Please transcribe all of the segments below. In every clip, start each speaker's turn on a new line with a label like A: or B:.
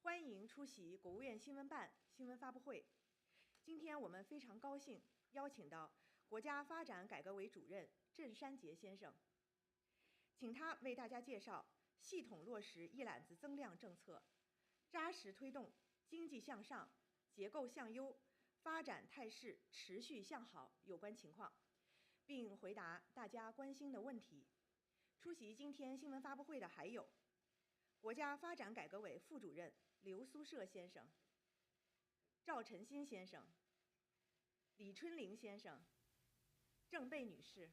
A: 欢迎出席国务院新闻办新闻发布会。今天我们非常高兴邀请到国家发展改革委主任郑山杰先生，请他为大家介绍系统落实一揽子增量政策，扎实推动经济向上、结构向优、发展态势持续向好有关情况，并回答大家关心的问题。出席今天新闻发布会的还有国家发展改革委副主任刘苏社先生、赵晨新先生、李春玲先生、郑贝女士。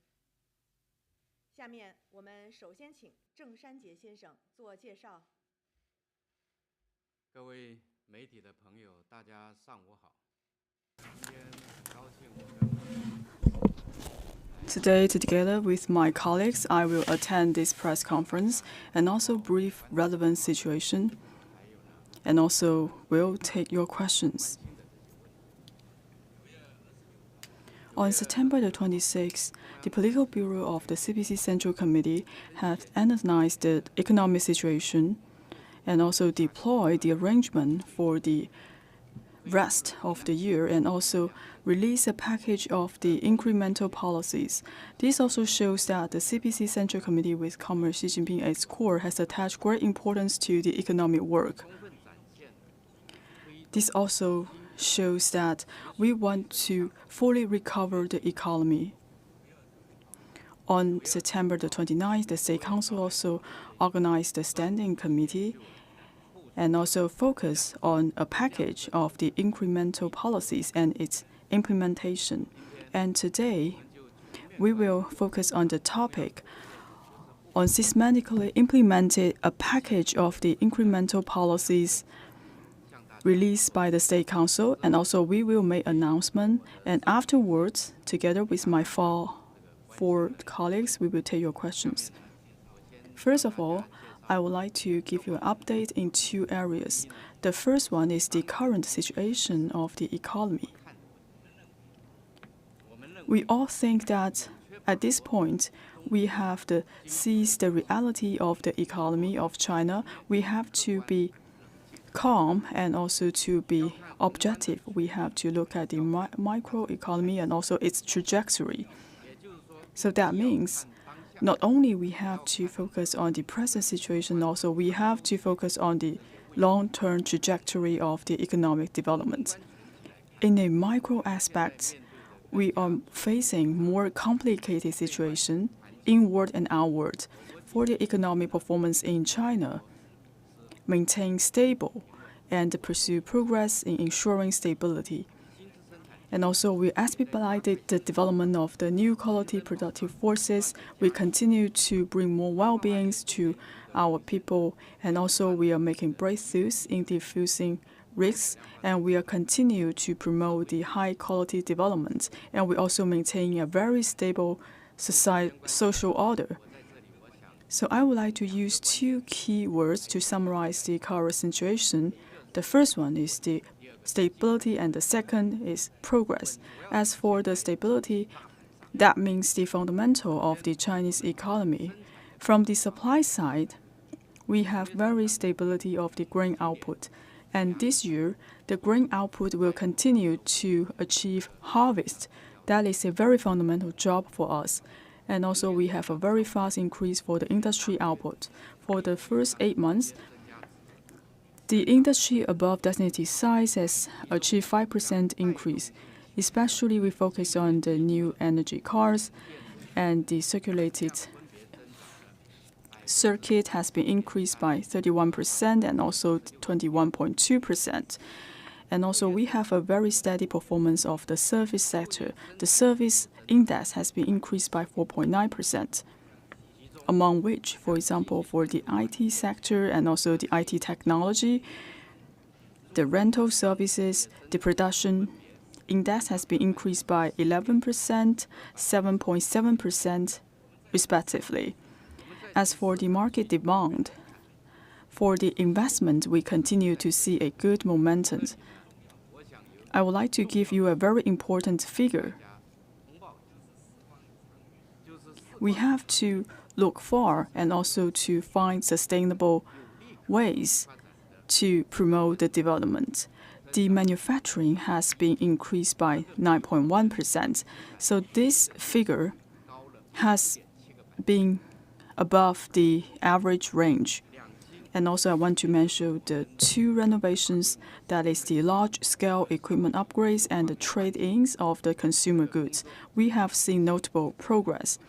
A: 下面我们首先请郑山杰先生做介绍。
B: 各位媒体的朋友，大家上午好。今天很高兴我跟
C: Today, together with my colleagues, I will attend this press conference and also brief relevant situation, and also will take your questions. On September the 26th, the Political Bureau of the CPC Central Committee has analyzed the economic situation and also deployed the arrangement for the rest of the year and also release a package of the incremental policies. This also shows that the CPC Central Committee with Comrade Xi Jinping at its core has attached great importance to the economic work. This also shows that we want to fully recover the economy. On September the 29th, the State Council also organized the Standing Committee and also focus on a package of the incremental policies and its implementation. And today, we will focus on the topic on systematically implemented a package of the incremental policies released by the State Council, and also we will make announcement, and afterwards, together with my four colleagues, we will take your questions. First of all, I would like to give you an update in two areas. The first one is the current situation of the economy. We all think that at this point, we have to seize the reality of the economy of China. We have to be calm and also to be objective. We have to look at the microeconomy and also its trajectory. So that means not only we have to focus on the present situation, also we have to focus on the long-term trajectory of the economic development. In a micro aspect, we are facing more complicated situation, inward and outward, for the economic performance in China. Maintain stable and pursue progress in ensuring stability. And also, we expedited the development of the new quality productive forces. We continue to bring more well-being to our people, and also we are making breakthroughs in diffusing risks, and we are continue to promote the high-quality development, and we also maintain a very stable social order. So I would like to use two key words to summarize the current situation. The first one is the stability, and the second is progress. As for the stability, that means the fundamental of the Chinese economy. From the supply side, we have very stability of the grain output. And this year, the grain output will continue to achieve harvest. That is a very fundamental job for us. And also, we have a very fast increase for the industry output. For the first 8 months, the industry above designated size has achieved 5% increase. Especially, we focus on the new energy cars, and the circulated circuit has been increased by 31% and also 21.2%. And also, we have a very steady performance of the service sector. The service index has been increased by 4.9%, among which, for example, for the IT sector and also the IT technology, the rental services, the production index has been increased by 11%, 7.7% respectively. As for the market demand, for the investment, we continue to see a good momentum. I would like to give you a very important figure. We have to look far and also to find sustainable ways to promote the development. The manufacturing has been increased by 9.1%. So this figure has been above the average range. And also I want to mention the two renovations, that is the large-scale equipment upgrades and the trade-ins of the consumer goods. We have seen notable progress.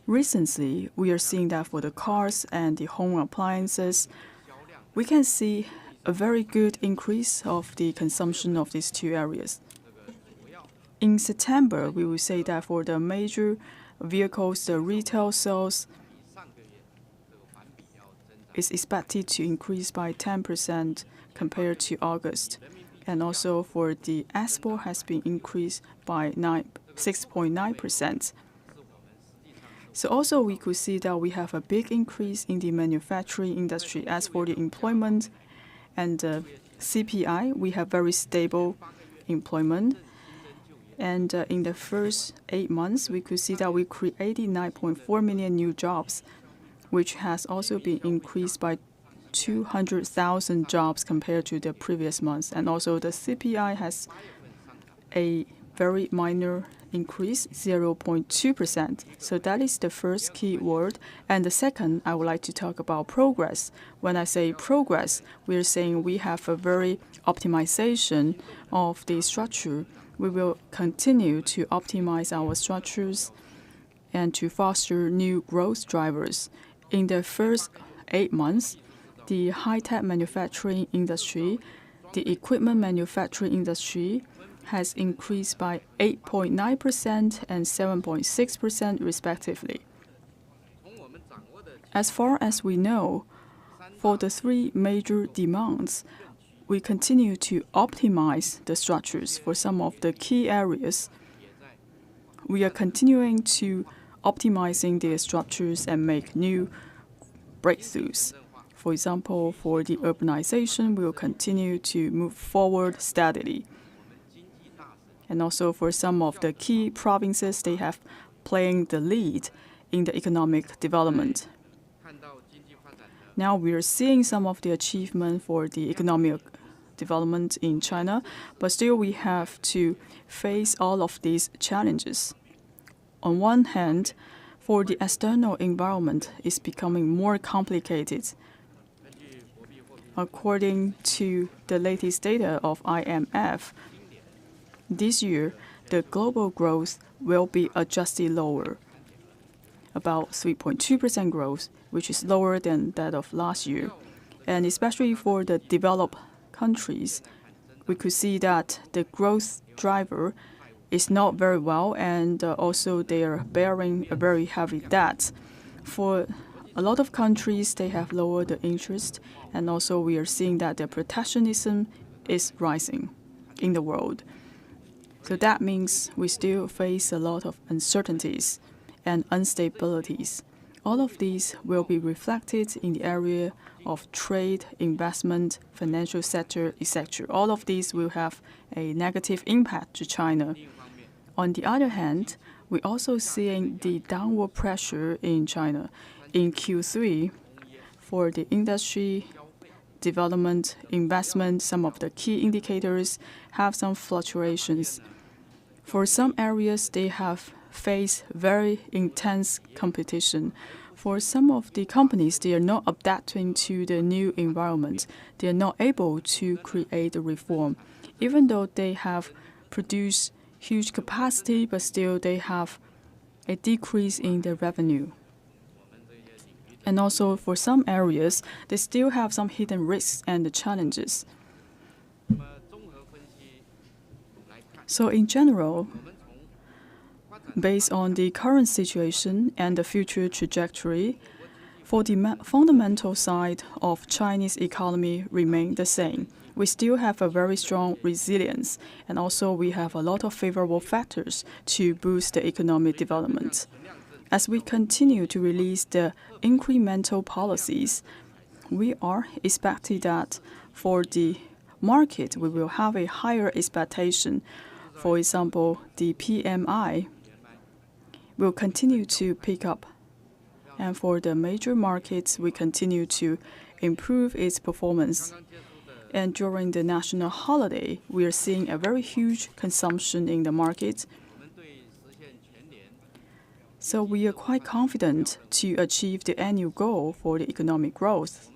C: Recently, we are seeing that for the cars and the home appliances, we can see a very good increase of the consumption of these two areas. In September, we will say that for the major vehicles, the retail sales is expected to increase by 10% compared to August. And also for the export has been increased by 6.9%. So also we could see that we have a big increase in the manufacturing industry. As for the employment and CPI, we have very stable employment. And in the first 8 months, we could see that we created 9.4 million new jobs, which has also been increased by 200,000 jobs compared to the previous months. And also the CPI has a very minor increase, 0.2%. So that is the first key word. And the second, I would like to talk about progress. When I say progress, we are saying we have a very optimization of the structure. We will continue to optimize our structures and to foster new growth drivers. In the first 8 months, the high-tech manufacturing industry, the equipment manufacturing industry has increased by 8.9% and 7.6% respectively. As far as we know, for the three major demands, we continue to optimize the structures for some of the key areas. We are continuing to optimizing the structures and make new breakthroughs. For example, for the urbanization, we will continue to move forward steadily. And also for some of the key provinces, they have playing the lead in the economic development. Now we are seeing some of the achievement for the economic development in China, but still we have to face all of these challenges. On one hand, for the external environment is becoming more complicated. According to the latest data of IMF, this year, the global growth will be adjusted lower, about 3.2% growth, which is lower than that of last year. And especially for the developed countries, we could see that the growth driver is not very well, and also they are bearing a very heavy debt. For a lot of countries, they have lowered the interest, and also we are seeing that the protectionism is rising in the world. So that means we still face a lot of uncertainties and instabilities. All of these will be reflected in the area of trade, investment, financial sector, etc. All of these will have a negative impact to China. On the other hand, we're also seeing the downward pressure in China. In Q3, for the industry, development, investment, some of the key indicators have some fluctuations. For some areas, they have faced very intense competition. For some of the companies, they are not adapting to the new environment. They are not able to create a reform. Even though they have produced huge capacity, but still they have a decrease in their revenue. And also for some areas, they still have some hidden risks and challenges. So in general, based on the current situation and the future trajectory, for the fundamental side of Chinese economy remain the same. We still have a very strong resilience, and also we have a lot of favorable factors to boost the economic development. As we continue to release the incremental policies, we are expecting that for the market, we will have a higher expectation. For example, the PMI will continue to pick up. And for the major markets, we continue to improve its performance. And during the national holiday, we are seeing a very huge consumption in the market. So we are quite confident to achieve the annual goal for the economic growth.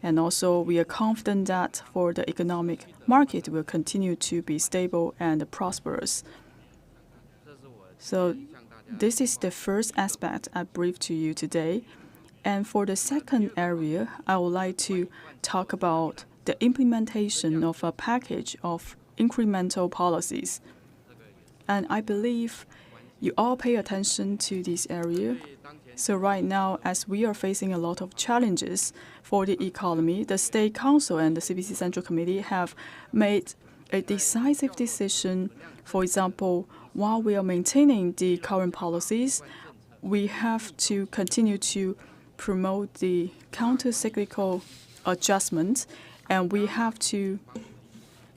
C: And also, we are confident that for the economic market will continue to be stable and prosperous. So this is the first aspect I briefed to you today. And for the second area, I would like to talk about the implementation of a package of incremental policies. And I believe you all pay attention to this area. So right now, as we are facing a lot of challenges for the economy, the State Council and the CPC Central Committee have made a decisive decision. For example, while we are maintaining the current policies, we have to continue to promote the counter-cyclical adjustment, and we have to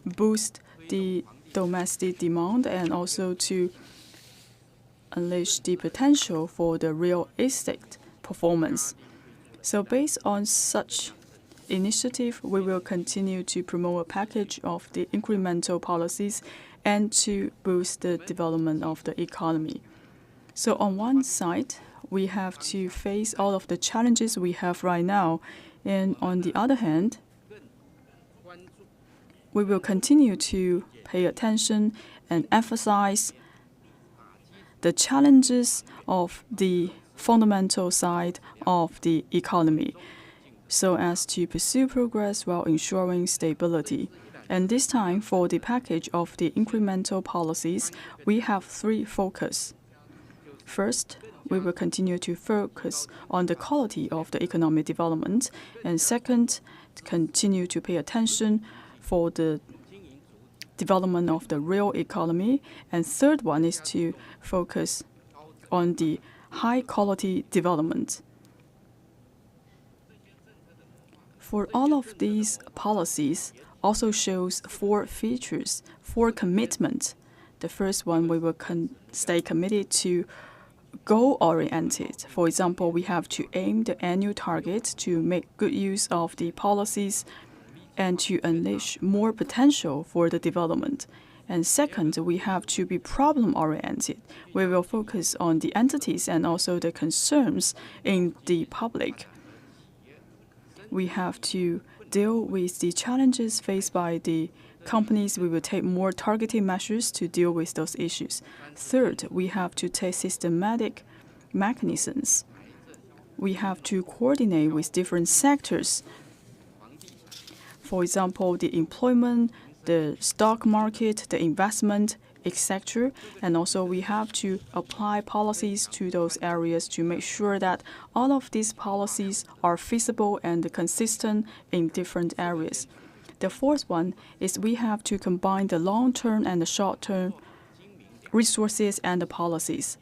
C: boost the domestic demand and also to unleash the potential for the real estate performance. So based on such initiative, we will continue to promote a package of the incremental policies and to boost the development of the economy. So on one side, we have to face all of the challenges we have right now, and on the other hand, we will continue to pay attention and emphasize the challenges of the fundamental side of the economy so as to pursue progress while ensuring stability. And this time, for the package of the incremental policies, we have three focus. First, we will continue to focus on the quality of the economic development. And second, continue to pay attention for the development of the real economy. And third one is to focus on the high quality development. For all of these policies also shows four features, four commitments. The first one, we will stay committed to goal-oriented. For example, we have to aim the annual target to make good use of the policies and to unleash more potential for the development. And second, we have to be problem-oriented. We will focus on the entities and also the concerns in the public. We have to deal with the challenges faced by the companies. We will take more targeted measures to deal with those issues. Third, we have to take systematic mechanisms. We have to coordinate with different sectors. For example, the employment, the stock market, the investment, etc. And also we have to apply policies to those areas to make sure that all of these policies are feasible and consistent in different areas. The fourth one is we have to combine the long-term and the short-term resources and the policies.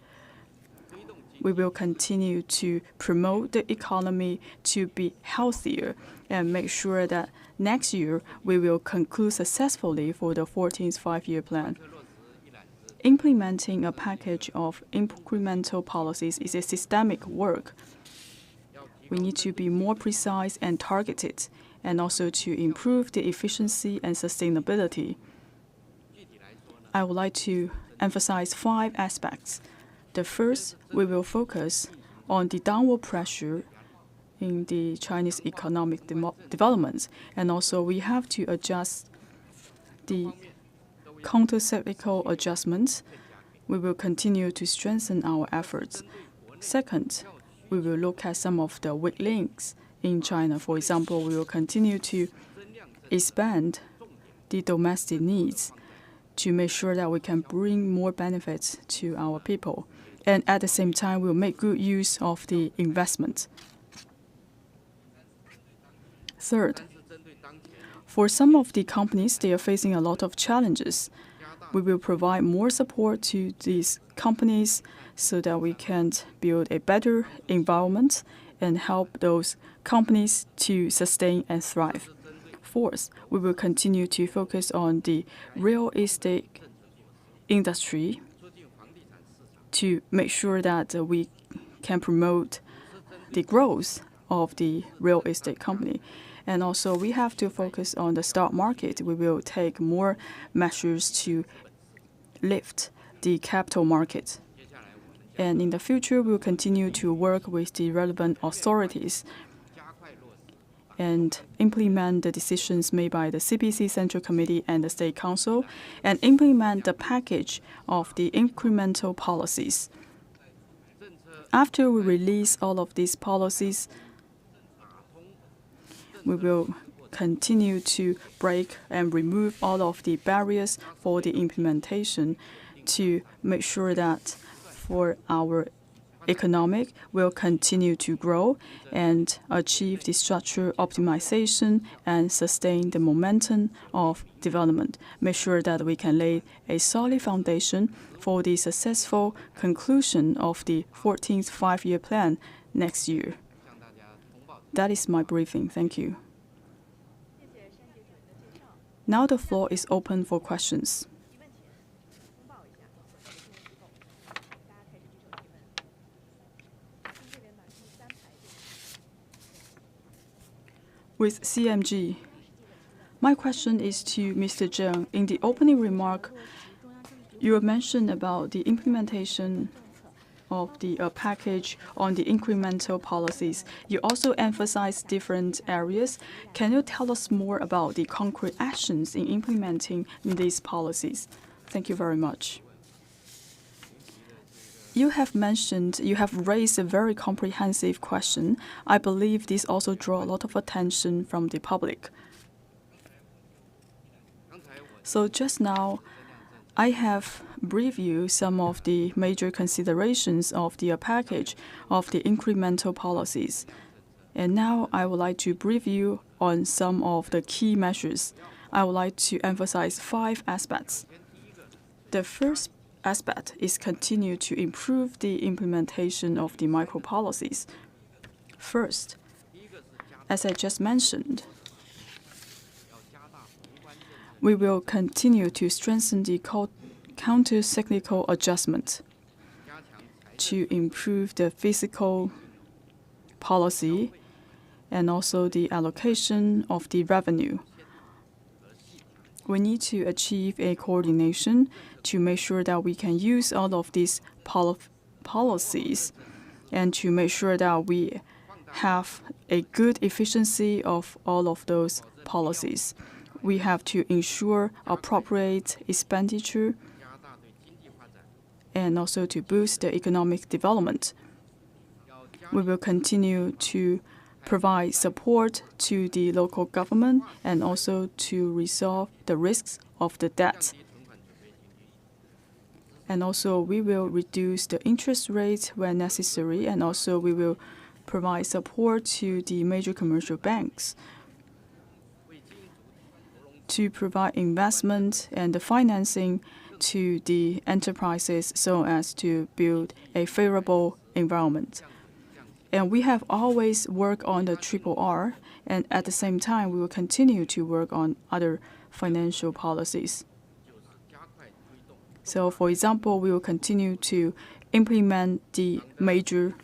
C: We will continue to promote the economy to be healthier and make sure that next year we will conclude successfully for the 14th five-year plan. Implementing a package of incremental policies is a systemic work. We need to be more precise and targeted, and also to improve the efficiency and sustainability. I would like to emphasize 5 aspects. The first, we will focus on the downward pressure in the Chinese economic development, and also we have to adjust the counter-cyclical adjustments. We will continue to strengthen our efforts. Second, we will look at some of the weak links in China. For example, we will continue to expand the domestic needs to make sure that we can bring more benefits to our people. And at the same time, we'll make good use of the investment. Third, for some of the companies, they are facing a lot of challenges. We will provide more support to these companies so that we can build a better environment and help those companies to sustain and thrive. Fourth, we will continue to focus on the real estate industry to make sure that we can promote the growth of the real estate company. And also, we have to focus on the stock market. We will take more measures to lift the capital market. And in the future, we will continue to work with the relevant authorities and implement the decisions made by the CPC Central Committee and the State Council, and implement the package of the incremental policies. After we release all of these policies, we will continue to break and remove all of the barriers for the implementation to make sure that for our economic will continue to grow and achieve the structural optimization and sustain the momentum of development. Make sure that we can lay a solid foundation for the successful conclusion of the 14th five-year plan next year. That is my briefing. Thank you. Now the floor is open for questions. With CMG, my question is to Mr. Zheng. In the opening remark, you mentioned about the implementation of the package on the incremental policies. You also emphasized different areas. Can you tell us more about the concrete actions in implementing these policies? Thank you very much. You have raised a very comprehensive question. I believe this also draws a lot of attention from the public. So just now, I have briefed you some of the major considerations of the package of the incremental policies. And now I would like to brief you on some of the key measures. I would like to emphasize 5 aspects. The first aspect is continue to improve the implementation of the micro policies. First, as I just mentioned, we will continue to strengthen the counter-cyclical adjustment to improve the fiscal policy and also the allocation of the revenue. We need to achieve a coordination to make sure that we can use all of these policies and to make sure that we have a good efficiency of all of those policies. We have to ensure appropriate expenditure and also to boost the economic development. We will continue to provide support to the local government and also to resolve the risks of the debt. And also we will reduce the interest rate when necessary, and also we will provide support to the major commercial banks to provide investment and the financing to the enterprises so as to build a favorable environment. And we have always worked on the RRR, and at the same time, we will continue to work on other financial policies. So, for example, we will continue to implement the major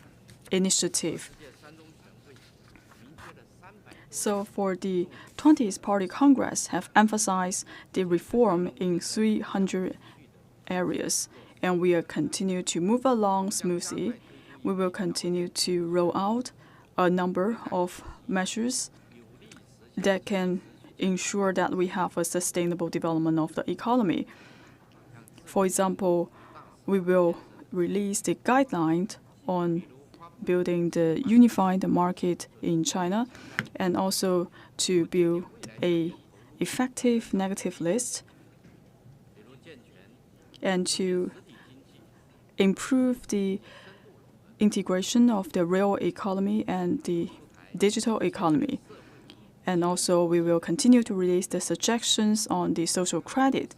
C: initiative. So, for the 20th Party Congress have emphasized the reform in 300 areas, and we will continue to move along smoothly. We will continue to roll out a number of measures that can ensure that we have a sustainable development of the economy. For example, we will release the guideline on building the unified market in China and also to build an effective negative list and to improve the integration of the real economy and the digital economy. And also we will continue to release the suggestions on the social credit.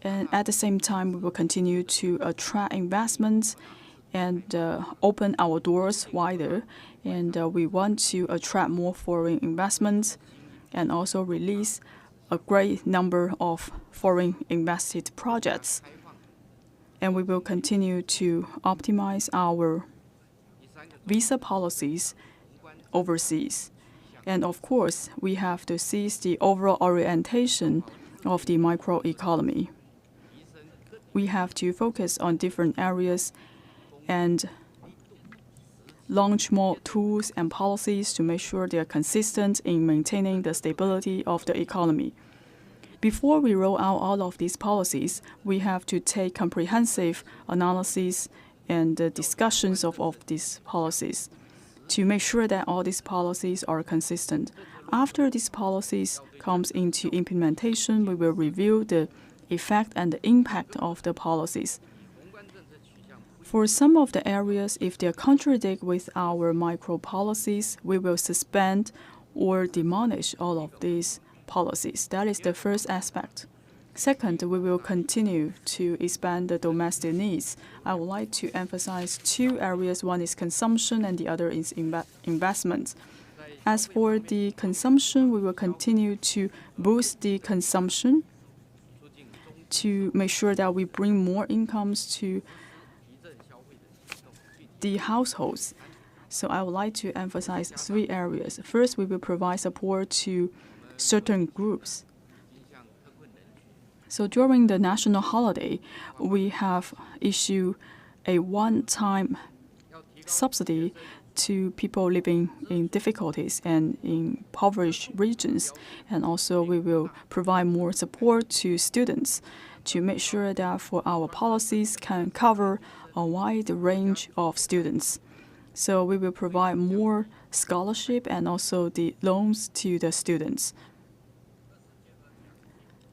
C: And at the same time, we will continue to attract investments and open our doors wider. And we want to attract more foreign investments and also release a great number of foreign invested projects. And we will continue to optimize our visa policies overseas. And of course, we have to seize the overall orientation of the microeconomy. We have to focus on different areas and launch more tools and policies to make sure they are consistent in maintaining the stability of the economy. Before we roll out all of these policies, we have to take comprehensive analysis and discussions of these policies to make sure that all these policies are consistent. After these policies comes into implementation, we will review the effect and the impact of the policies. For some of the areas, if they contradict with our micro policies, we will suspend or demolish all of these policies. That is the first aspect. Second, we will continue to expand the domestic needs. I would like to emphasize two areas. One is consumption and the other is investment. As for the consumption, we will continue to boost the consumption to make sure that we bring more incomes to the households. So I would like to emphasize three areas. First, we will provide support to certain groups. So during the national holiday, we have issued a one-time subsidy to people living in difficulties and in impoverished regions. And also we will provide more support to students to make sure that for our policies can cover a wide range of students. So we will provide more scholarship and also the loans to the students.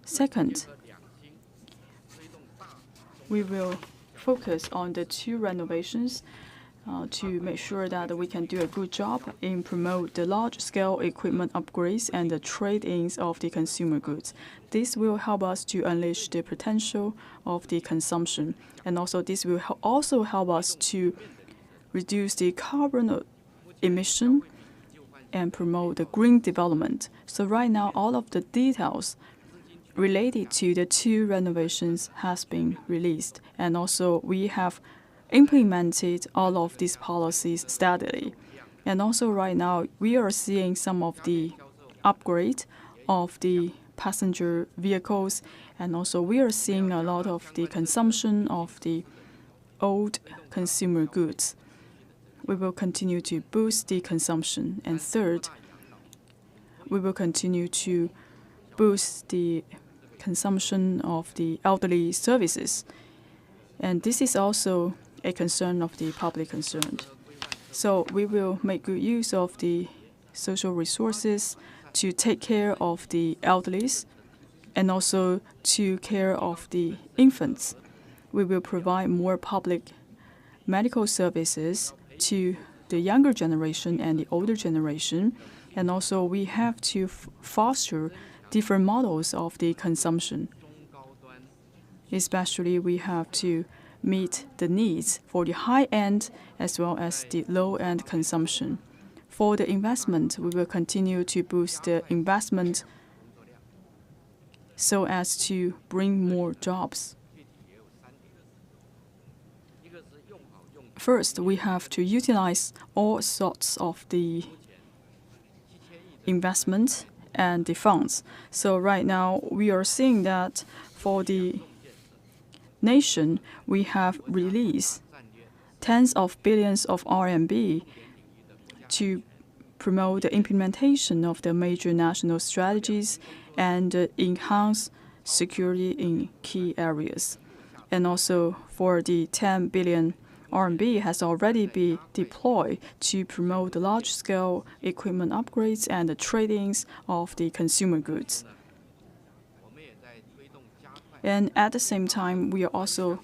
C: Second, we will focus on the two renovations to make sure that we can do a good job in promote the large-scale equipment upgrades and the trade-ins of the consumer goods. This will help us to unleash the potential of the consumption, and also this will also help us to reduce the carbon emission and promote the green development. So right now, all of the details related to the two renovations has been released, and also we have implemented all of these policies steadily. And also right now, we are seeing some of the upgrade of the passenger vehicles, and also we are seeing a lot of the consumption of the old consumer goods. We will continue to boost the consumption. And third, we will continue to boost the consumption of the elderly services. And this is also a concern of the public concern. So we will make good use of the social resources to take care of the elderlies and also to care of the infants. We will provide more public medical services to the younger generation and the older generation. And also we have to foster different models of the consumption. Especially we have to meet the needs for the high-end as well as the low-end consumption. For the investment, we will continue to boost the investment so as to bring more jobs. First, we have to utilize all sorts of the investment and the funds. So right now, we are seeing that for the nation, we have released tens of billions of RMB to promote the implementation of the major national strategies and enhance security in key areas. And also for the 10 billion RMB has already been deployed to promote the large-scale equipment upgrades and the trade-ins of the consumer goods. And at the same time, we are also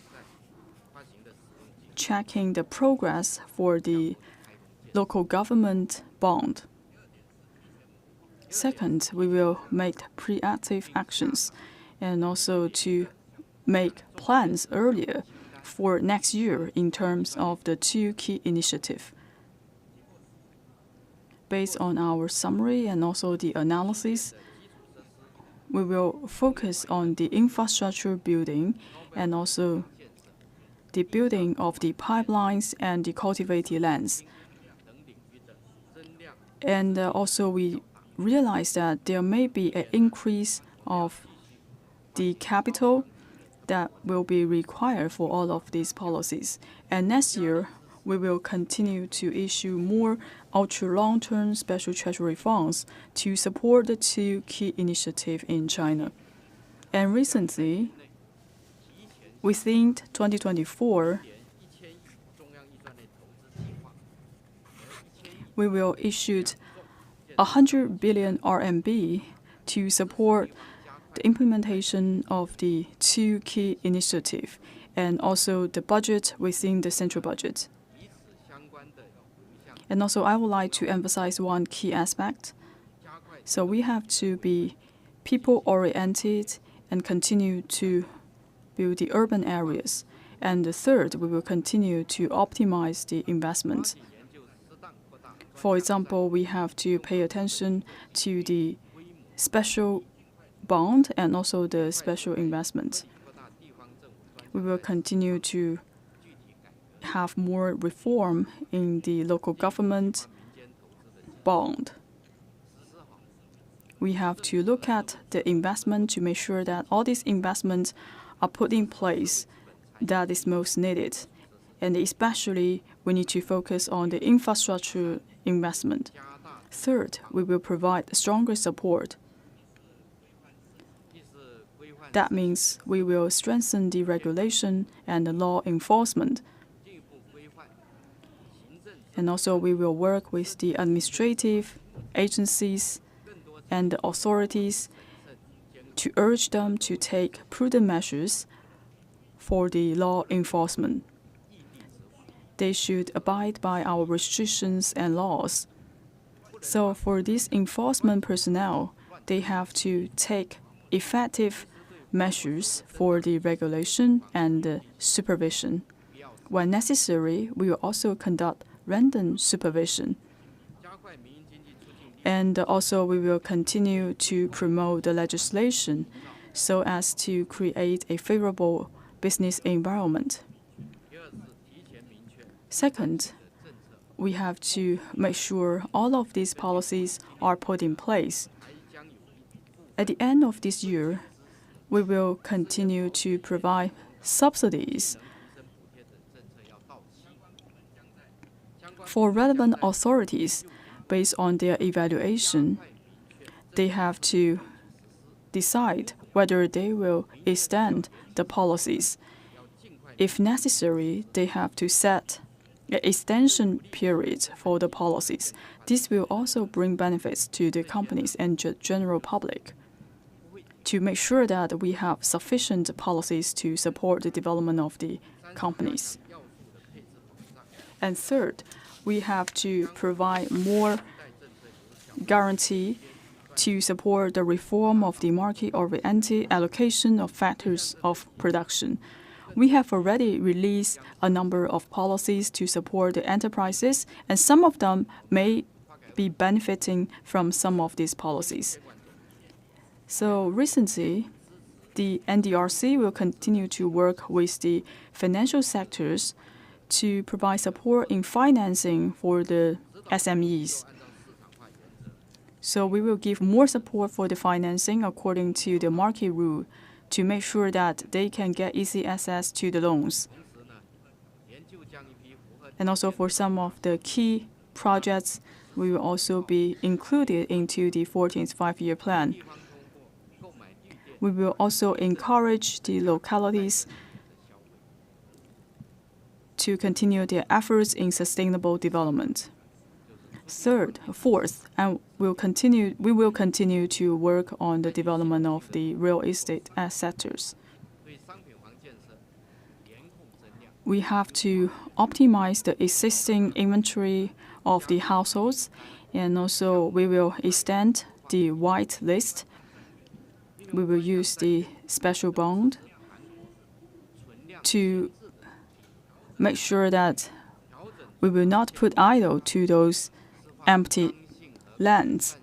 C: checking the progress for the local government bond. Second, we will make proactive actions and also to make plans earlier for next year in terms of the two key initiatives. Based on our summary and also the analysis, we will focus on the infrastructure building and also the building of the pipelines and the cultivated lands. And also we realize that there may be an increase of the capital that will be required for all of these policies. And next year, we will continue to issue more ultra-long-term special treasury funds to support the two key initiatives in China. And recently, within 2024, we will issue 100 billion RMB to support the implementation of the two key initiatives and also the budget within the central budget. And also, I would like to emphasize one key aspect. So we have to be people-oriented and continue to build the urban areas. And the third, we will continue to optimize the investment. For example, we have to pay attention to the special bond and also the special investment. We will continue to have more reform in the local government bond. We have to look at the investment to make sure that all these investments are put in place that is most needed. And especially, we need to focus on the infrastructure investment. Third, we will provide stronger support. That means we will strengthen the regulation and the law enforcement. And also, we will work with the administrative agencies and the authorities to urge them to take prudent measures for the law enforcement. They should abide by our restrictions and laws. So for these enforcement personnel, they have to take effective measures for the regulation and the supervision. When necessary, we will also conduct random supervision. And also, we will continue to promote the legislation so as to create a favorable business environment. Second, we have to make sure all of these policies are put in place. At the end of this year, we will continue to provide subsidies for relevant authorities. Based on their evaluation, they have to decide whether they will extend the policies. If necessary, they have to set an extension period for the policies. This will also bring benefits to the companies and the general public to make sure that we have sufficient policies to support the development of the companies. And third, we have to provide more guarantee to support the reform of the market-oriented allocation of factors of production. We have already released a number of policies to support the enterprises, and some of them may be benefiting from some of these policies. So recently, the NDRC will continue to work with the financial sectors to provide support in financing for the SMEs. So we will give more support for the financing according to the market rule to make sure that they can get easy access to the loans. And also for some of the key projects, we will also be included into the 14th five-year plan. We will also encourage the localities to continue their efforts in sustainable development. Fourth, and we will continue to work on the development of the real estate sectors. We have to optimize the existing inventory of the households, and also we will extend the white list. We will use the special bond to make sure that we will not put idle to those empty lands.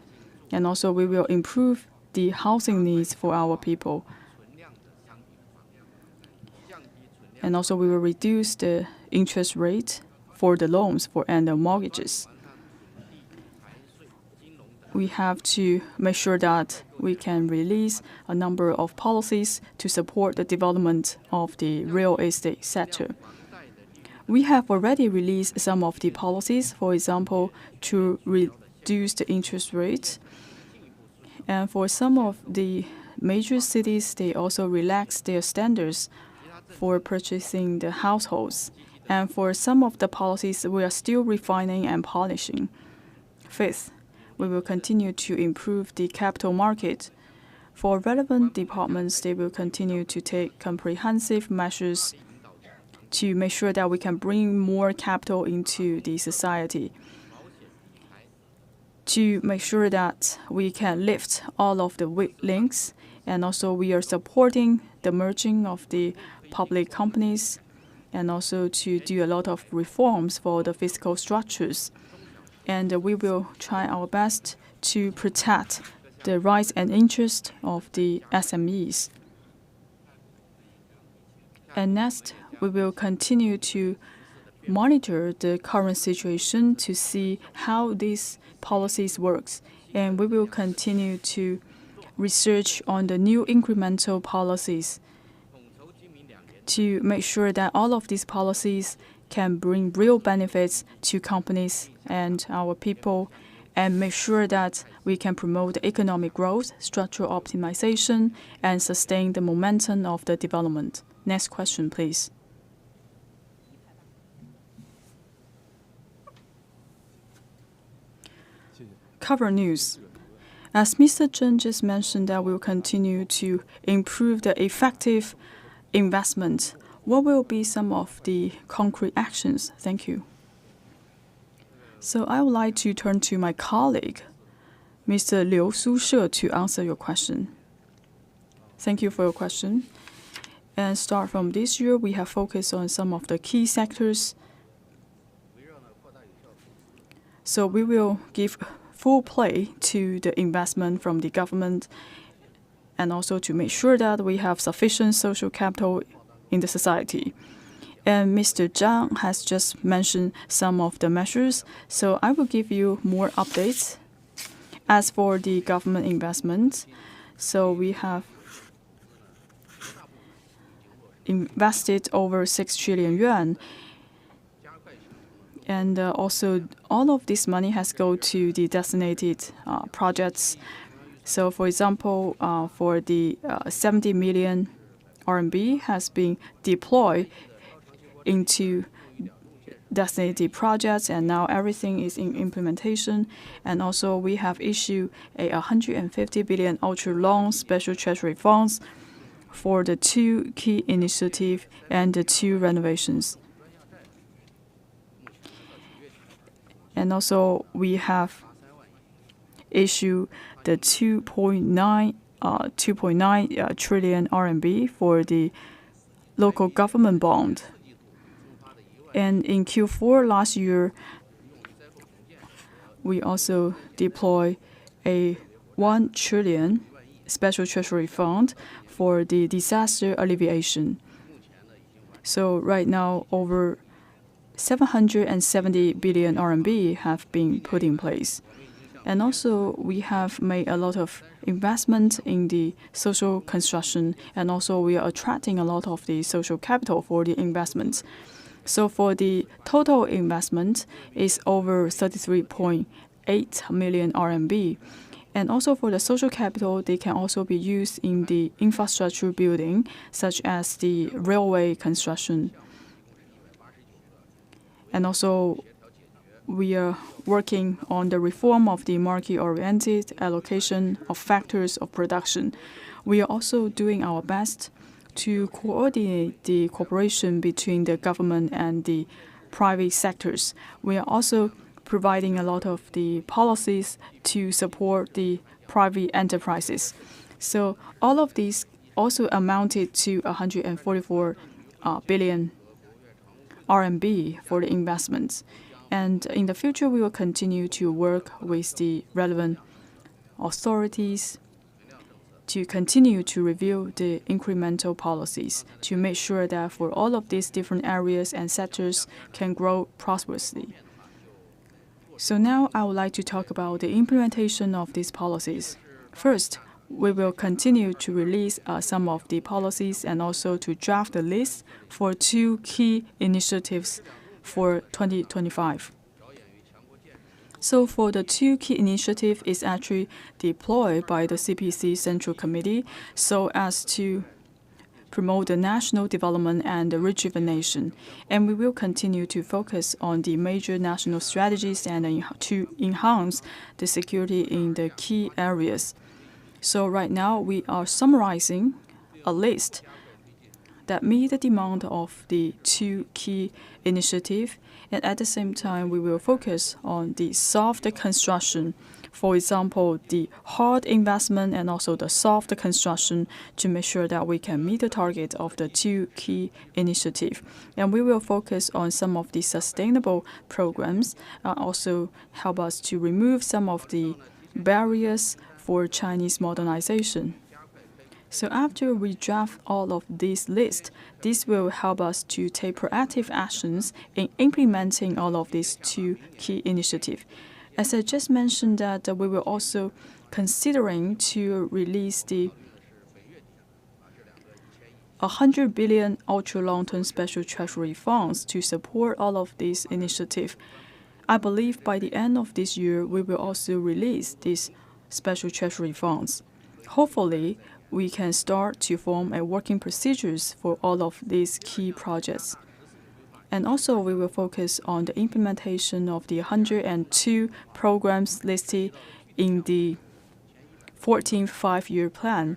C: And also we will improve the housing needs for our people. And also we will reduce the interest rate for the loans and the mortgages. we have to make sure that we can release a number of policies to support the development of the real estate sector. We have already released some of the policies, for example, to reduce the interest rates. And for some of the major cities, they also relaxed their standards for purchasing the households. And for some of the policies, we are still refining and polishing. Fifth, we will continue to improve the capital market. For relevant departments, they will continue to take comprehensive measures to make sure that we can bring more capital into the society, to make sure that we can lift all of the weak links, and also we are supporting the merging of the public companies, and also to do a lot of reforms for the fiscal structures. And we will try our best to protect the rights and interests of the SMEs. And next, we will continue to monitor the current situation to see how these policies work. And we will continue to research on the new incremental policies to make sure that all of these policies can bring real benefits to companies and our people, and make sure that we can promote economic growth, structural optimization, and sustain the momentum of the development. Next question, please. Cover news. As Mr. Zheng just mentioned, that we'll continue to improve the effective investment. What will be some of the concrete actions? Thank you. So I would like to turn to my colleague, Mr. Liu Sushe, to answer your question. Thank you for your question. And start from this year, we have focused on some of the key sectors. So we will give full play to the investment from the government, and also to make sure that we have sufficient social capital in the society. And Mr. Zhang has just mentioned some of the measures, so I will give you more updates. As for the government investment, so we have invested over 6 trillion yuan. And also, all of this money has gone to the designated projects. So, for example, for the 70 million RMB has been deployed into designated projects, and now everything is in implementation. And also, we have issued a 150 billion ultra-long special treasury funds for the 2 key initiatives and the 2 renovations. And also, we have issued the 2.9 trillion RMB for the local government bond. And in Q4 last year, we also deployed a 1 trillion special treasury fund for the disaster alleviation. So right now, over 770 billion RMB have been put in place. And also, we have made a lot of investment in the social construction, and also we are attracting a lot of the social capital for the investments. So for the total investment is over 33.8 million RMB. And also for the social capital, they can also be used in the infrastructure building, such as the railway construction. And also, we are working on the reform of the market-oriented allocation of factors of production. We are also doing our best to coordinate the cooperation between the government and the private sectors. We are also providing a lot of the policies to support the private enterprises. So all of these also amounted to 144 billion RMB for the investments. And in the future, we will continue to work with the relevant authorities to continue to review the incremental policies to make sure that for all of these different areas and sectors can grow prosperously. So now I would like to talk about the implementation of these policies. First, we will continue to release some of the policies and also to draft the list for 2 key initiatives for 2025. So for the 2 key initiatives is actually deployed by the CPC Central Committee so as to promote the national development and the rejuvenation. And we will continue to focus on the major national strategies and to enhance the security in the key areas. So right now we are summarizing a list that meet the demand of the 2 key initiatives, and at the same time we will focus on the soft construction. For example, the hard investment and also the soft construction to make sure that we can meet the target of the 2 key initiatives. And we will focus on some of the sustainable programs, also help us to remove some of the barriers for Chinese modernization. So after we draft all of these lists, this will help us to take proactive actions in implementing all of these 2 key initiatives. As I just mentioned that we will also considering to release the 100 billion ultra long-term special treasury funds to support all of these initiatives. I believe by the end of this year, we will also release these special treasury funds. Hopefully, we can start to form a working procedures for all of these key projects. And also, we will focus on the implementation of the 102 programs listed in the 14th five-year plan.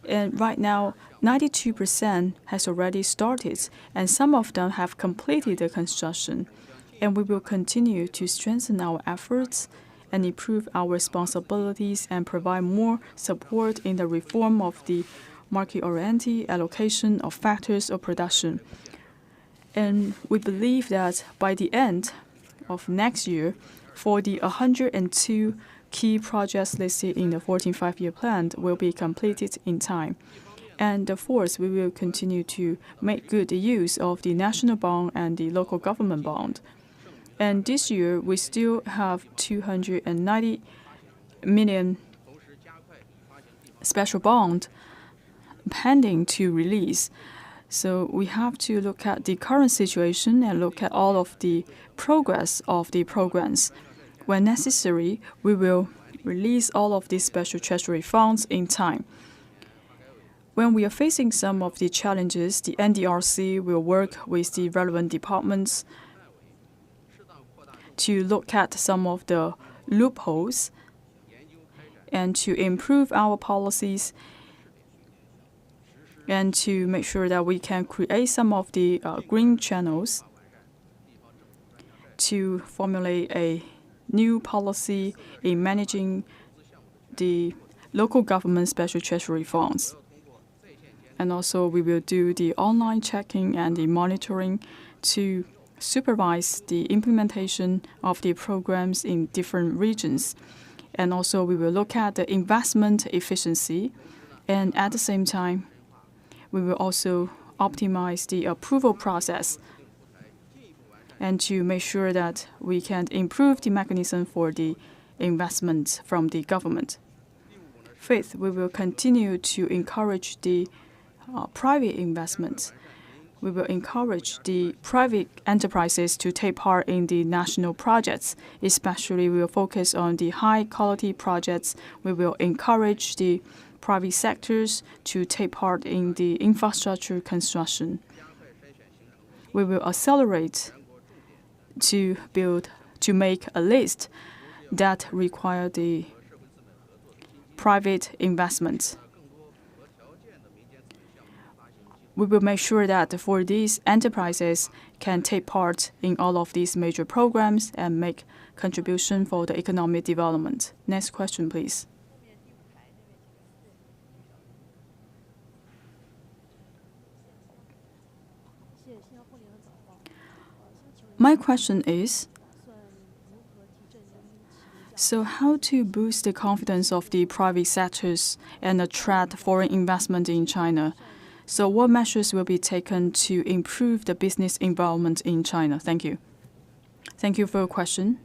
C: And right now, 92% has already started, and some of them have completed the construction. And we will continue to strengthen our efforts and improve our responsibilities and provide more support in the reform of the market-oriented allocation of factors of production. And we believe that by the end of next year, for the 102 key projects listed in the 14th five-year plan will be completed in time. And of course, we will continue to make good use of the national bond and the local government bond. And this year, we still have 290 million special bond pending to release. So we have to look at the current situation and look at all of the progress of the programs. When necessary, we will release all of these special treasury funds in time. When we are facing some of the challenges, the NDRC will work with the relevant departments to look at some of the loopholes and to improve our policies and to make sure that we can create some of the green channels to formulate a new policy in managing the local government special treasury funds. And also we will do the online checking and the monitoring to supervise the implementation of the programs in different regions. And also we will look at the investment efficiency, and at the same time, we will also optimize the approval process and to make sure that we can improve the mechanism for the investment from the government. Fifth, we will continue to encourage the private investment. We will encourage the private enterprises to take part in the national projects. Especially, we will focus on the high-quality projects. We will encourage the private sectors to take part in the infrastructure construction. We will accelerate to make a list that require the private investment. We will make sure that for these enterprises can take part in all of these major programs and make contribution for the economic development. Next question, please. My question is, so how to boost the confidence of the private sectors and attract foreign investment in China? So what measures will be taken to improve the business environment in China? Thank you. Thank you for your question.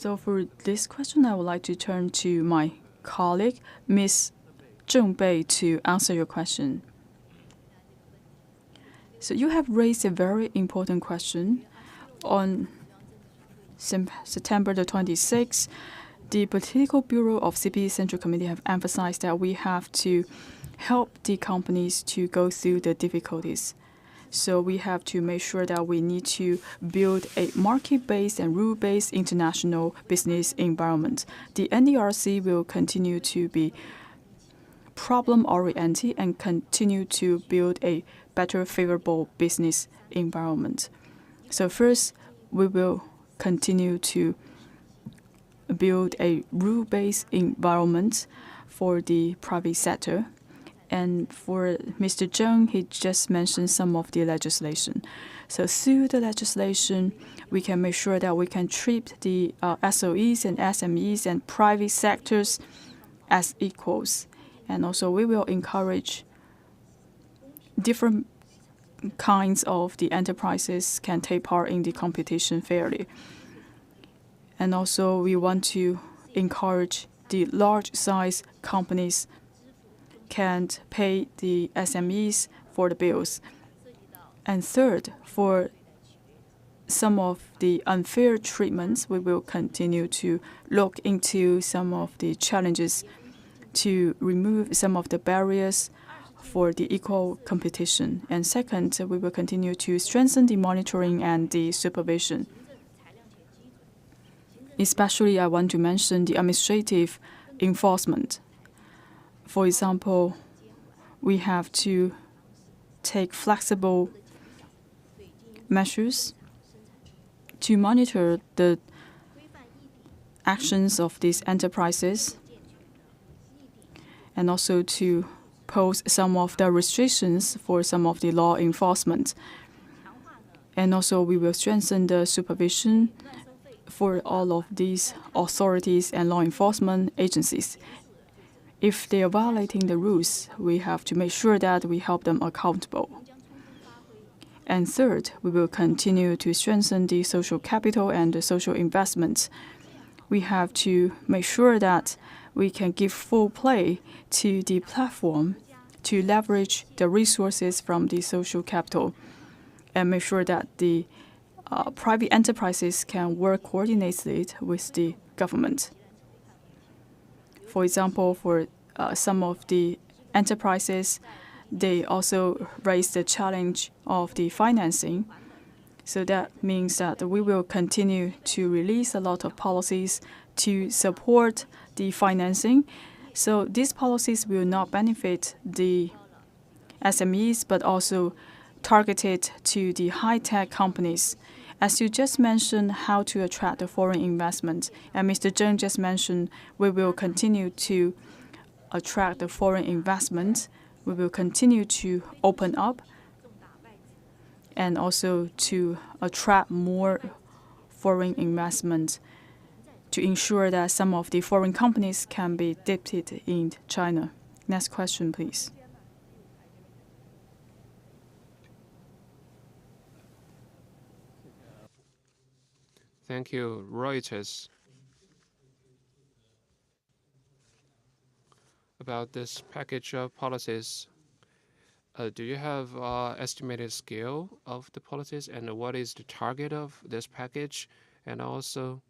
C: So for this question, I would like to turn to my colleague, Ms. Zheng Bei, to answer your question. So you have raised a very important question. On September the 26th, the Political Bureau of CPE Central Committee have emphasized that we have to help the companies to go through the difficulties. So we have to make sure that we need to build a market-based and rule-based international business environment. The NDRC will continue to be problem-oriented and continue to build a better favorable business environment. So first, we will continue to build a rule-based environment for the private sector. And for Mr. Zheng, he just mentioned some of the legislation. So through the legislation, we can make sure that we can treat the SOEs and SMEs and private sectors as equals. And also we will encourage different kinds of the enterprises can take part in the competition fairly. And also we want to encourage the large-size companies can pay the SMEs for the bills. And third, for some of the unfair treatments, we will continue to look into some of the challenges to remove some of the barriers for the equal competition. And second, we will continue to strengthen the monitoring and the supervision. Especially, I want to mention the administrative enforcement. For example, we have to take flexible measures to monitor the actions of these enterprises and also to pose some of the restrictions for some of the law enforcement. And also we will strengthen the supervision for all of these authorities and law enforcement agencies. If they are violating the rules, we have to make sure that we help them accountable. And third, we will continue to strengthen the social capital and the social investments. We have to make sure that we can give full play to the platform to leverage the resources from the social capital and make sure that the private enterprises can work coordinatedly with the government. For example, for some of the enterprises, they also raise the challenge of the financing. So that means that we will continue to release a lot of policies to support the financing. So these policies will not benefit the SMEs, but also targeted to the high-tech companies. As you just mentioned, how to attract the foreign investment, and Mr. Zheng just mentioned, we will continue to attract the foreign investment. We will continue to open up and also to attract more foreign investment to ensure that some of the foreign companies can be deployed in China. Next question, please.
D: Thank you, Reuters. About this package of policies, do you have estimated scale of the policies and what is the target of this package? And also,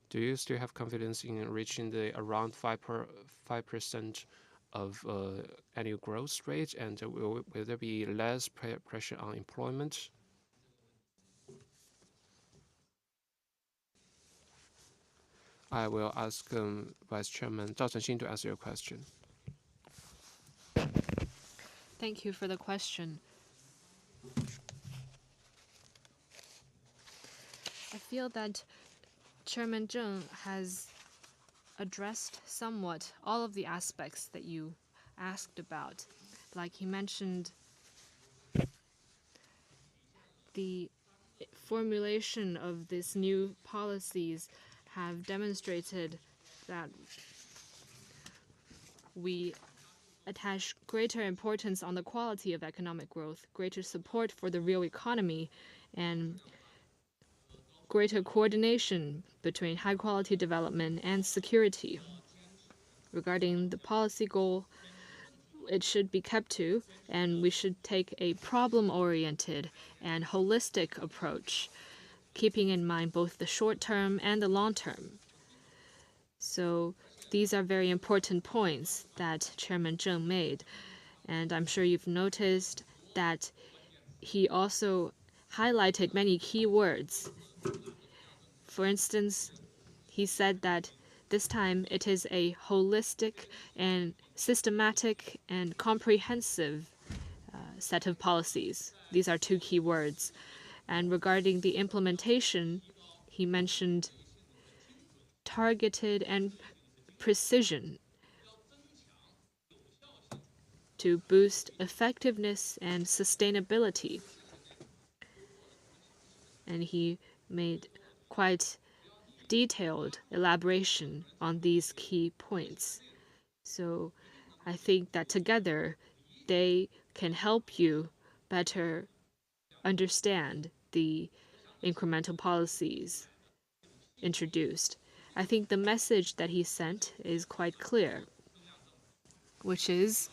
D: do you still have confidence in reaching the around 5% of annual growth rate? And will there be less pressure on employment? I will ask Vice Chairman Zhao Chengxing to answer your question.
E: Thank you for the question. I feel that Chairman Zheng has addressed somewhat all of the aspects that you asked about. Like he mentioned, the formulation of these new policies have demonstrated that we attach greater importance on the quality of economic growth, greater support for the real economy, and greater coordination between high quality development and security. Regarding the policy goal, it should be kept to, and we should take a problem-oriented and holistic approach, keeping in mind both the short term and the long term. So these are very important points that Chairman Zheng made, and I'm sure you've noticed that he also highlighted many key words. For instance, he said that this time it is a holistic and systematic and comprehensive set of policies. These are two key words. And regarding the implementation, he mentioned targeted and precision to boost effectiveness and sustainability. And he made quite detailed elaboration on these key points. So I think that together they can help you better understand the incremental policies introduced. I think the message that he sent is quite clear, which is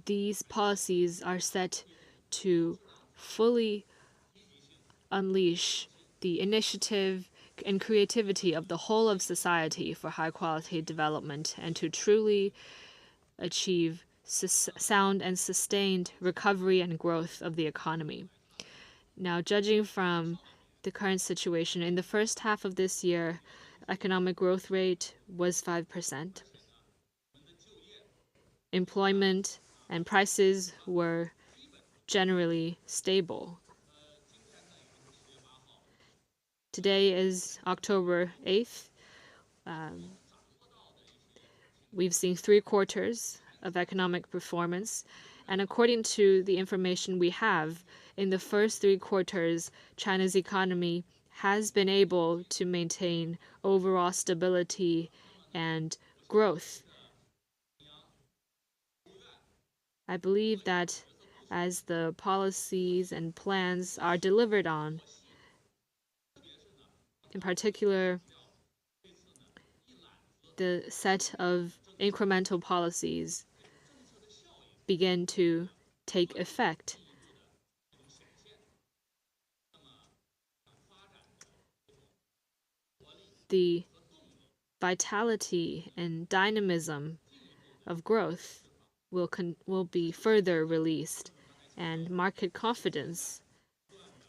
E: these policies are set to fully unleash the initiative and creativity of the whole of society for high quality development and to truly achieve sound and sustained recovery and growth of the economy. Now, judging from the current situation, in the first half of this year, economic growth rate was 5%. Employment and prices were generally stable. Today is October 8th. We've seen 3 quarters of economic performance, and according to the information we have, in the first 3 quarters, China's economy has been able to maintain overall stability and growth. I believe that as the policies and plans are delivered on, in particular, the set of incremental policies begin to take effect. The vitality and dynamism of growth will be further released, and market confidence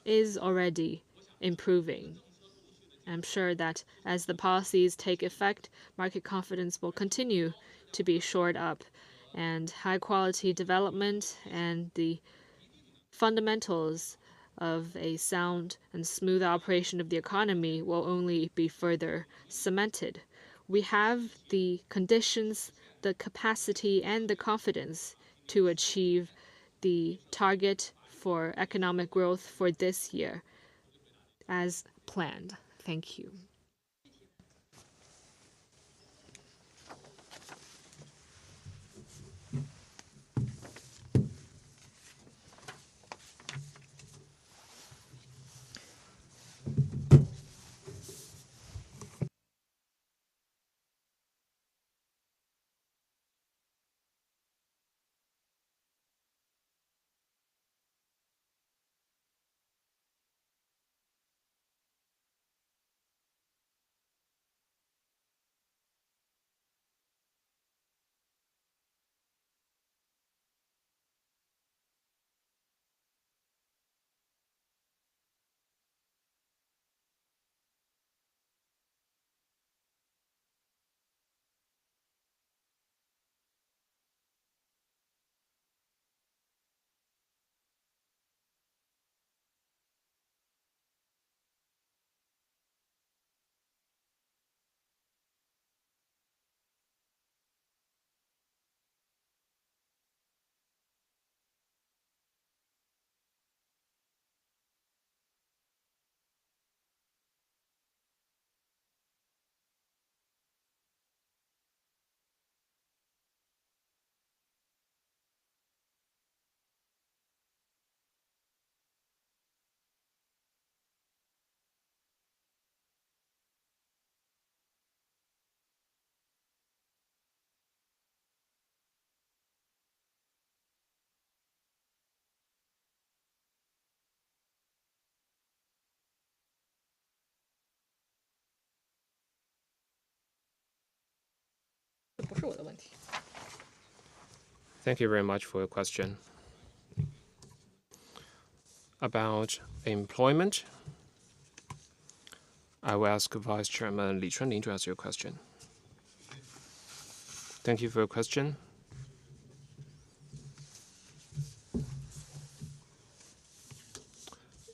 E: is already improving. I'm sure that as the policies take effect, market confidence will continue to be shored up, and high quality development and the fundamentals of a sound and smooth operation of the economy will only be further cemented. We have the conditions, the capacity, and the confidence to achieve the target for economic growth for this year as planned. Thank you. 是我的问题。
D: Thank you very much for your question. About employment, I will ask Vice Chairman Li Chunling to answer your question. Thank you for your question.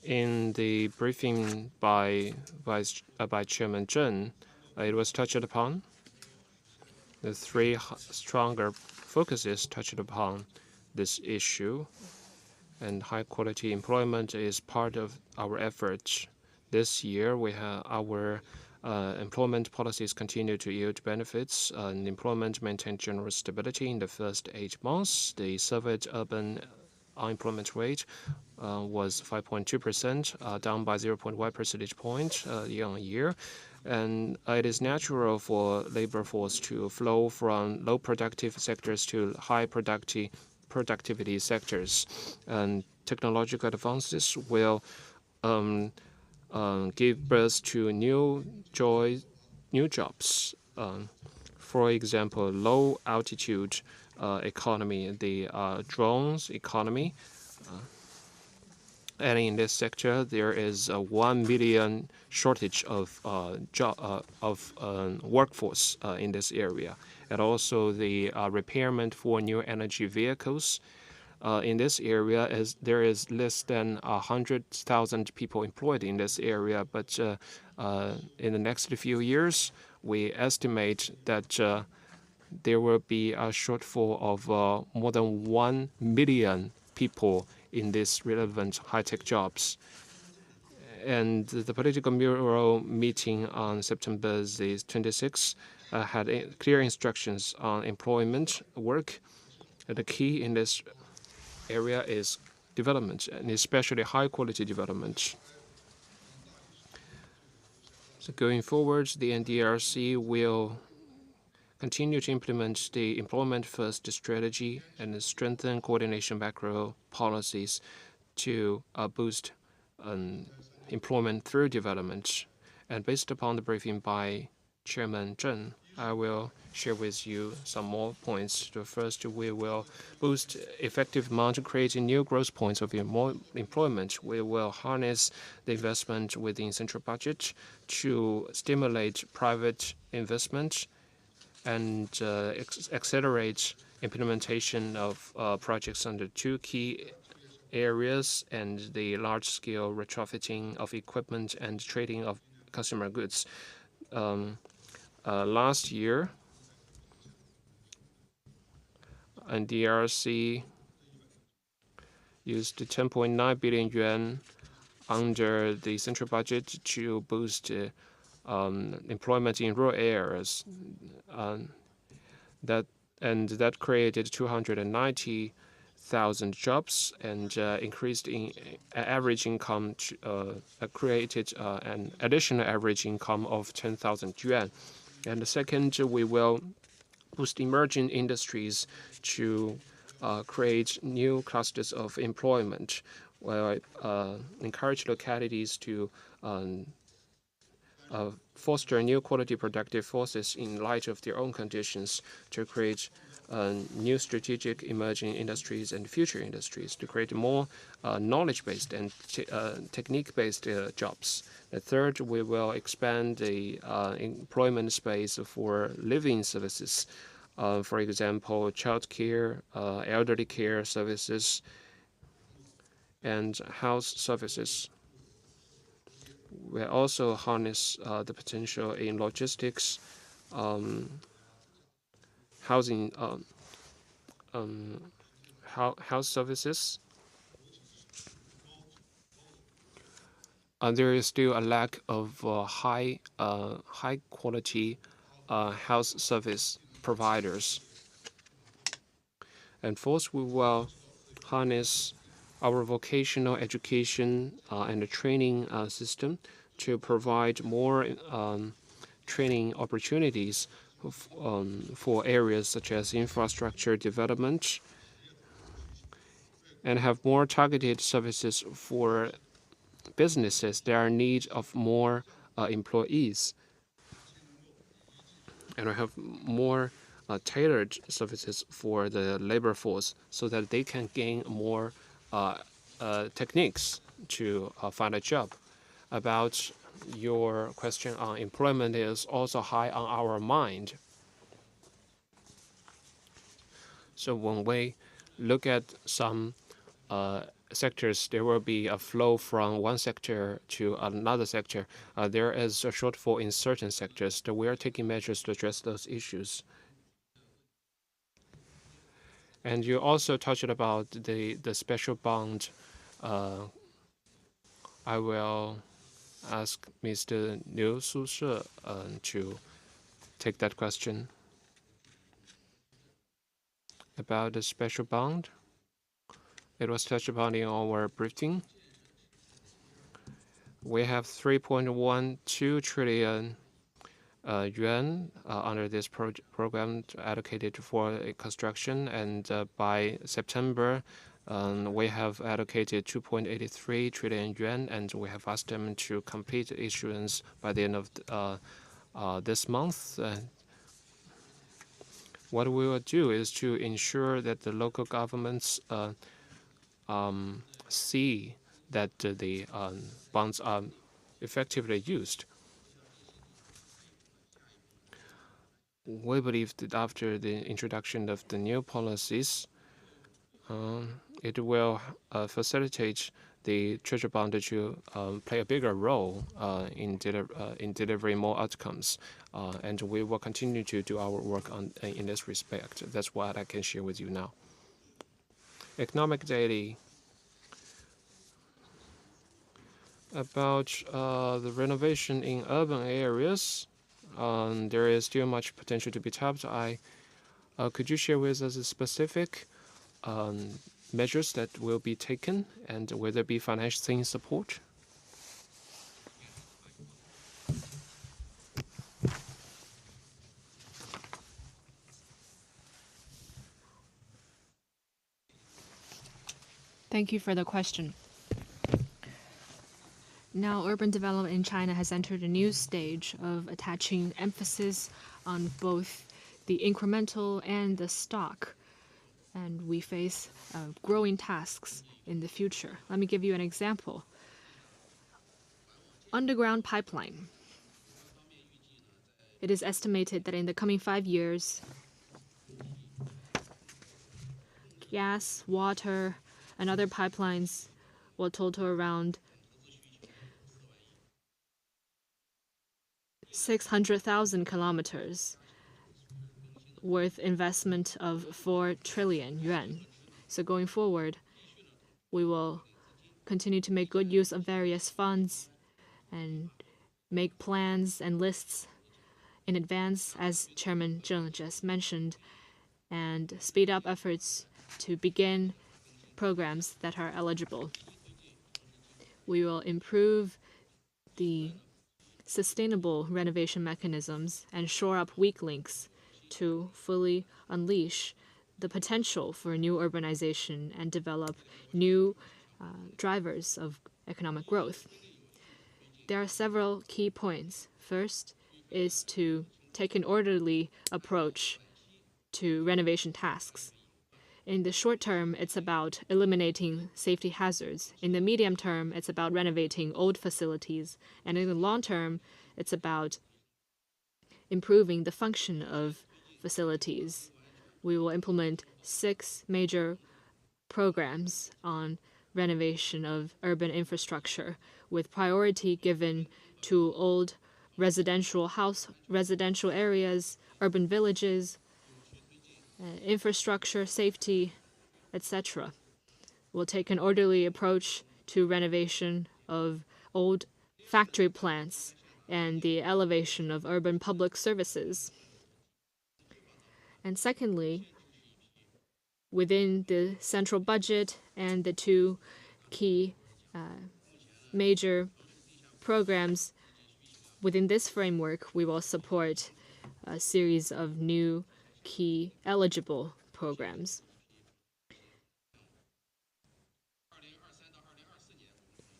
D: In the briefing by Chairman Zheng, it was touched upon. The three stronger focuses touched upon this issue, and high-quality employment is part of our efforts. This year, we have our employment policies continue to yield benefits. And employment maintained general stability in the first 8 months. The surveyed urban unemployment rate was 5.2%, down by 0.1 percentage point year on year. And it is natural for labor force to flow from low productive sectors to high productivity sectors. And technological advances will give birth to new jobs. For example, low altitude economy, the drones economy. And in this sector, there is a 1 million shortage of workforce in this area, and also the repairment for new energy vehicles. In this area, there is less than 100,000 people employed in this area, but in the next few years, we estimate that there will be a shortfall of more than 1 million people in these relevant high-tech jobs. And the Political Bureau meeting on September the 26th had clear instructions on employment work. The key in this area is development, and especially high-quality development. So going forward, the NDRC will continue to implement the employment-first strategy and strengthen coordination macro policies to boost employment through development. And based upon the briefing by Chairman Zheng, I will share with you some more points. The first, we will boost effective amount of creating new growth points of employment. We will harness the investment within central budget to stimulate private investment and accelerate implementation of projects under 2 key areas, and the large-scale retrofitting of equipment and trading of consumer goods. Last year, NDRC used 10.9 billion yuan under the central budget to boost employment in rural areas. That created 290,000 jobs and increased in average income, created an additional average income of 10,000 yuan. And the second, we will boost emerging industries to create new clusters of employment. We'll encourage localities to foster new quality productive forces in light of their own conditions to create new strategic emerging industries and future industries, to create more knowledge-based and technique-based jobs. The third, we will expand the employment space for living services. For example, child care, elderly care services, and house services. We also harness the potential in logistics, housing, house services. There is still a lack of high quality house service providers. And fourth, we will harness our vocational education and training system to provide more training opportunities for areas such as infrastructure development, and have more targeted services for businesses that are in need of more employees. And we have more tailored services for the labor force so that they can gain more techniques to find a job. About your question on employment is also high on our mind. So when we look at some sectors, there will be a flow from one sector to another sector. There is a shortfall in certain sectors, that we are taking measures to address those issues. And you also touched about the special bond. I will ask Mr. Liu Sushe to take that question. About the special bond, it was touched upon in our briefing. We have 3.12 trillion yuan under this program allocated for construction, and by September, we have allocated 2.83 trillion yuan, and we have asked them to complete issuance by the end of this month. What we will do is to ensure that the local governments see that the bonds are effectively used. We believe that after the introduction of the new policies, it will facilitate the treasury bond to play a bigger role in delivering more outcomes, and we will continue to do our work in this respect. That's what I can share with you now. Economic Daily. About the renovation in urban areas, there is still much potential to be tapped. Could you share with us a specific measures that will be taken, and will there be financing support?
E: Thank you for the question. Now, urban development in China has entered a new stage of attaching emphasis on both the incremental and the stock, and we face growing tasks in the future. Let me give you an example. Underground pipeline. It is estimated that in the coming 5 years, gas, water, and other pipelines will total around 600,000 kilometers, worth investment of 4 trillion yuan. So going forward, we will continue to make good use of various funds and make plans and lists in advance, as Chairman Zheng just mentioned, and speed up efforts to begin programs that are eligible. We will improve the sustainable renovation mechanisms and shore up weak links to fully unleash the potential for new urbanization and develop new drivers of economic growth. There are several key points. First is to take an orderly approach to renovation tasks. In the short term, it's about eliminating safety hazards. In the medium term, it's about renovating old facilities. And in the long term, it's about improving the function of facilities. We will implement 6 major programs on renovation of urban infrastructure, with priority given to old residential areas, urban villages, infrastructure, safety, etc. We'll take an orderly approach to renovation of old factory plants and the elevation of urban public services. And secondly, within the central budget and the 2 key major programs, within this framework, we will support a series of new key eligible programs.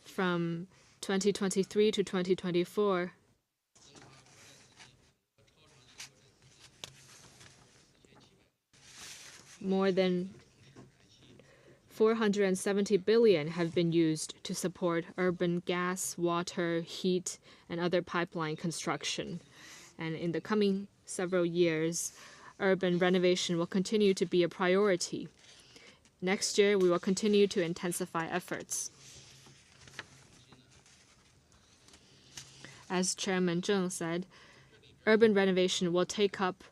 E: From 2023 to 2024, more than 470 billion have been used to support urban gas, water, heat, and other pipeline construction. And in the coming several years, urban renovation will continue to be a priority. Next year, we will continue to intensify efforts. As Chairman Zheng said, urban renovation will take up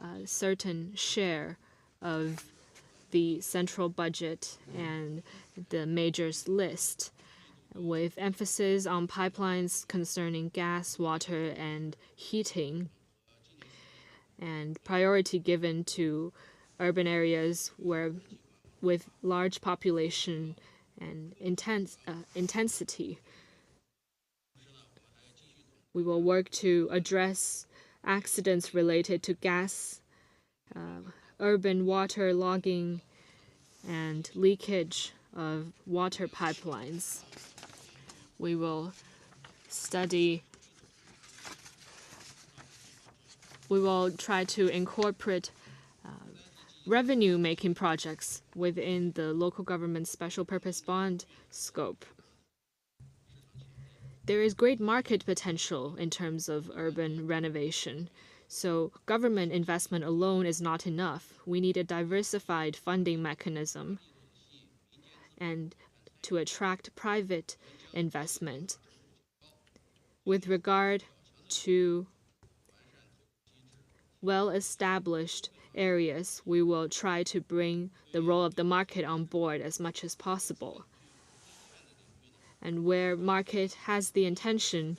E: a certain share of the central budget and the majors list, with emphasis on pipelines concerning gas, water, and heating, and priority given to urban areas with large population and intensity. We will work to address accidents related to gas, urban water logging, and leakage of water pipelines. We will try to incorporate revenue-making projects within the local government special purpose bond scope. There is great market potential in terms of urban renovation. So government investment alone is not enough. We need a diversified funding mechanism and to attract private investment. With regard to well-established areas, we will try to bring the role of the market on board as much as possible. And where market has the intention,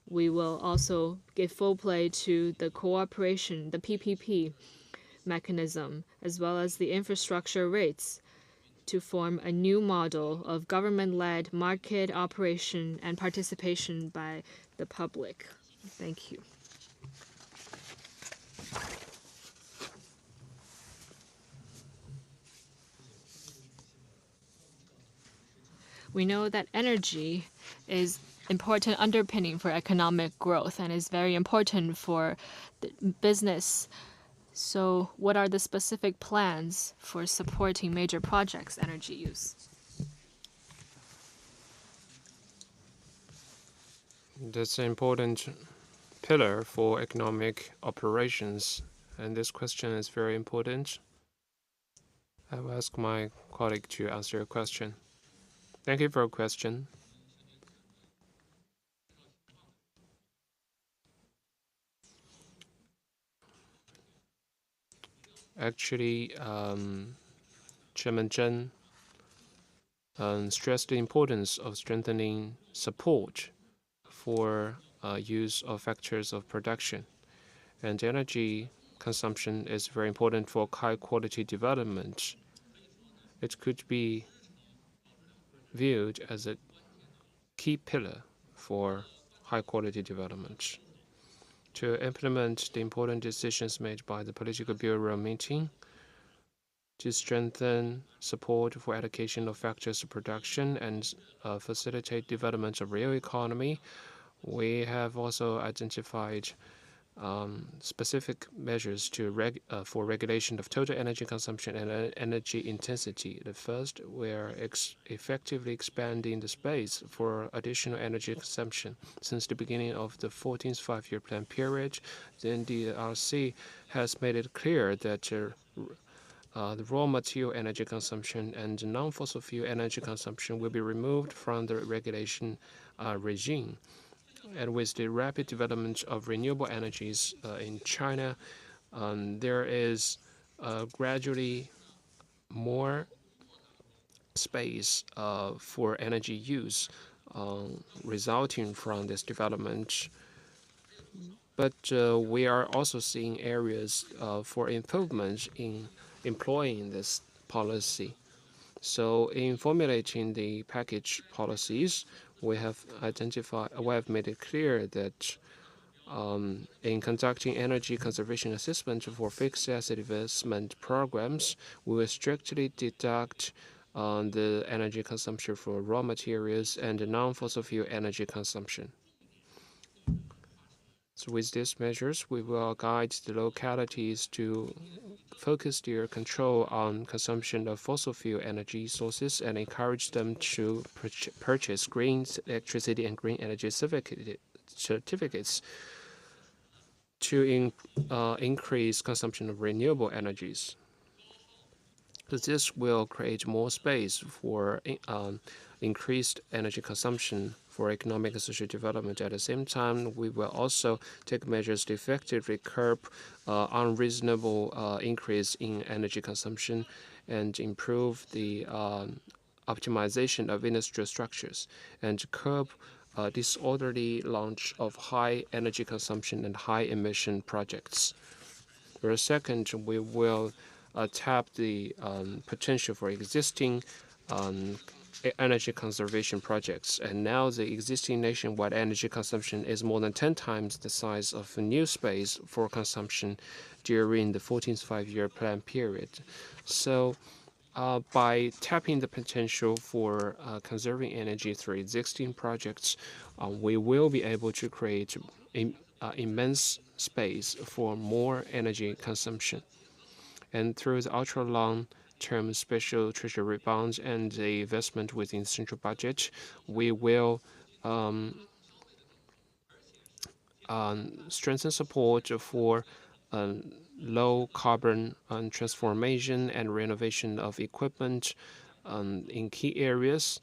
E: we will also give full play to the cooperation, the PPP mechanism, as well as the infrastructure rates to form a new model of government-led market operation and participation by the public. Thank you. We know that energy is important underpinning for economic growth and is very important for the business. So what are the specific plans for supporting major projects' energy use?
D: That's an important pillar for economic operations, and this question is very important. I will ask my colleague to answer your question. Thank you for your question. Actually, Chairman Zheng stressed the importance of strengthening support for use of factors of production. And energy consumption is very important for high-quality development. It could be viewed as a key pillar for high-quality development. To implement the important decisions made by the Political Bureau meeting, to strengthen support for allocation of factors of production and facilitate development of real economy, we have also identified specific measures for regulation of total energy consumption and energy intensity. The first, we are effectively expanding the space for additional energy consumption. Since the beginning of the 14th five-year plan period, the NDRC has made it clear that the raw material energy consumption and non-fossil fuel energy consumption will be removed from the regulation regime. And with the rapid development of renewable energies in China, there is gradually more space for energy use resulting from this development. But we are also seeing areas for improvement in employing this policy. So in formulating the package policies, we have made it clear that in conducting energy conservation assessment for fixed asset investment programs, we will strictly deduct the energy consumption for raw materials and non-fossil fuel energy consumption. So with these measures, we will guide the localities to focus their control on consumption of fossil fuel energy sources and encourage them to purchase green electricity and green energy certificates to increase consumption of renewable energies. So this will create more space for increased energy consumption for economic and social development. At the same time, we will also take measures to effectively curb unreasonable increase in energy consumption and improve the optimization of industrial structures and curb disorderly launch of high energy consumption and high emission projects. For a second, we will tap the potential for existing energy conservation projects. And now the existing nationwide energy consumption is more than 10 times the size of new space for consumption during the 14th five-year plan period. So by tapping the potential for conserving energy through existing projects, we will be able to create immense space for more energy consumption. And through the ultra-long-term special treasury bonds and the investment within the central budget, we will strengthen support for low carbon transformation and renovation of equipment in key areas.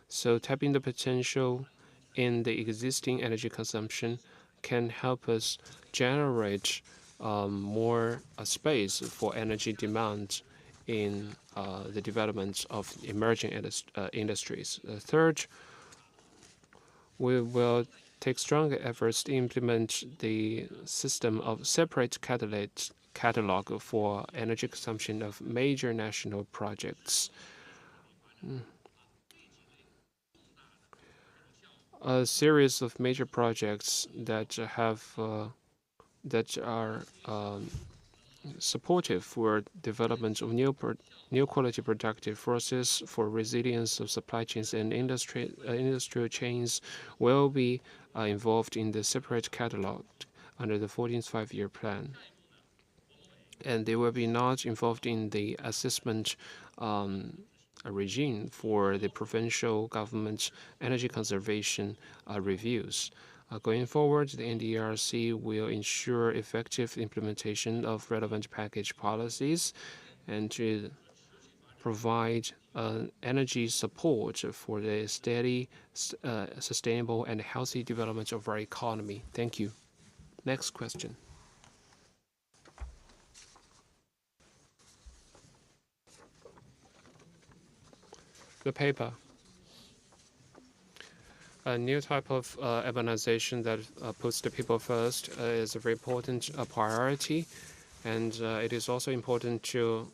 D: So tapping the potential in the existing energy consumption can help us generate more space for energy demand in the development of emerging industries. Third, we will take stronger efforts to implement the system of separate catalog for energy consumption of major national projects. A series of major projects that are supportive for development of new quality productive forces for resilience of supply chains and industrial chains will be involved in the separate catalog under the 14th five-year plan. And they will be not involved in the assessment regime for the provincial government's energy conservation reviews. Going forward, the NDRC will ensure effective implementation of relevant package policies and to provide energy support for the steady, sustainable, and healthy development of our economy. Thank you. Next question. The paper. A new type of urbanization that puts the people first is a very important priority, and it is also important to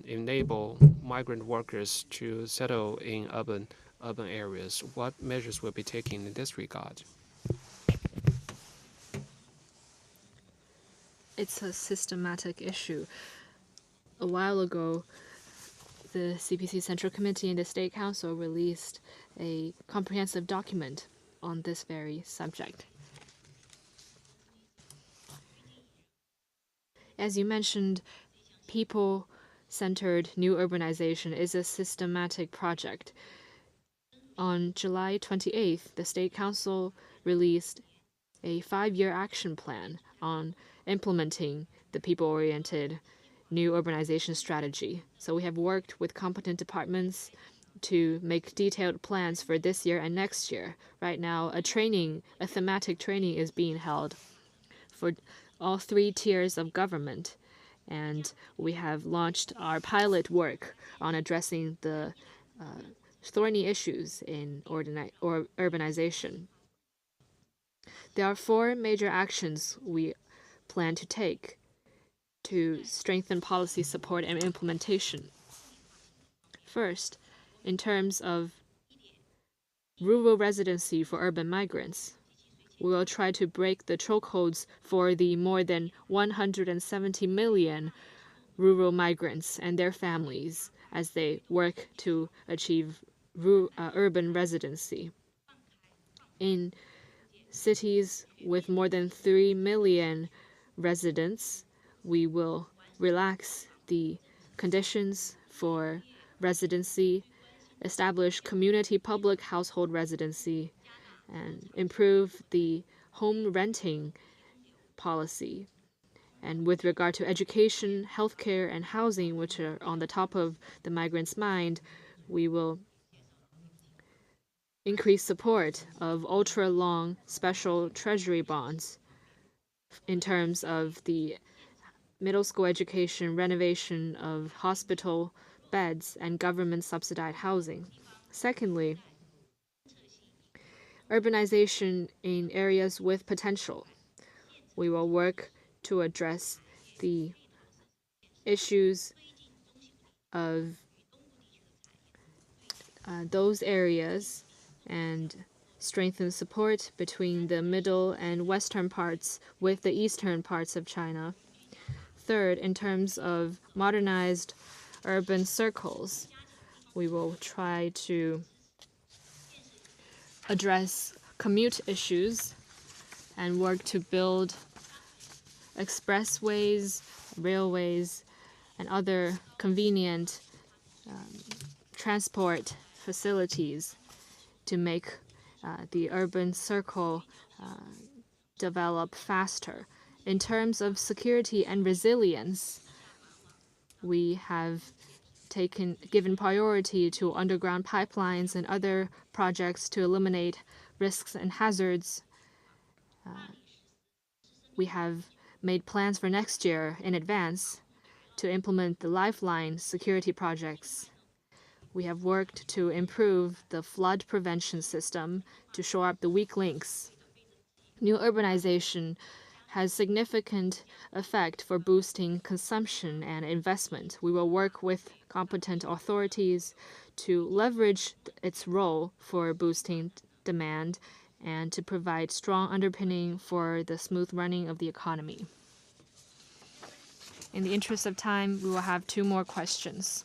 D: enable migrant workers to settle in urban areas. What measures will be taken in this regard?
E: It's a systematic issue. A while ago, the CPC Central Committee and the State Council released a comprehensive document on this very subject. As you mentioned, people-centered new urbanization is a systematic project. On July 28th, the State Council released a 5-year action plan on implementing the people-oriented new urbanization strategy. So we have worked with competent departments to make detailed plans for this year and next year. Right now, a thematic training is being held for all 3 tiers of government. And we have launched our pilot work on addressing the thorny issues in urbanization. There are 4 major actions we plan to take to strengthen policy support and implementation. First, in terms of rural residency for urban migrants, we will try to break the chokeholds for the more than 170 million rural migrants and their families as they work to achieve urban residency. In cities with more than 3 million residents, we will relax the conditions for residency, establish community public household residency, and improve the home renting policy. And with regard to education, healthcare, and housing, which are on the top of the migrants' mind, we will increase support of ultra-long special treasury bonds in terms of the middle school education, renovation of hospital beds, and government-subsidized housing. Secondly, urbanization in areas with potential. We will work to address the issues of those areas and strengthen support between the middle and western parts with the eastern parts of China. Third, in terms of modernized urban circles, we will try to address commute issues and work to build expressways, railways, and other convenient transport facilities to make the urban circle develop faster. In terms of security and resilience, we have given priority to underground pipelines and other projects to eliminate risks and hazards. We have made plans for next year in advance to implement the lifeline security projects. We have worked to improve the flood prevention system to shore up the weak links. New urbanization has significant effect for boosting consumption and investment. We will work with competent authorities to leverage its role for boosting demand and to provide strong underpinning for the smooth running of the economy. In the interest of time, we will have 2 more questions.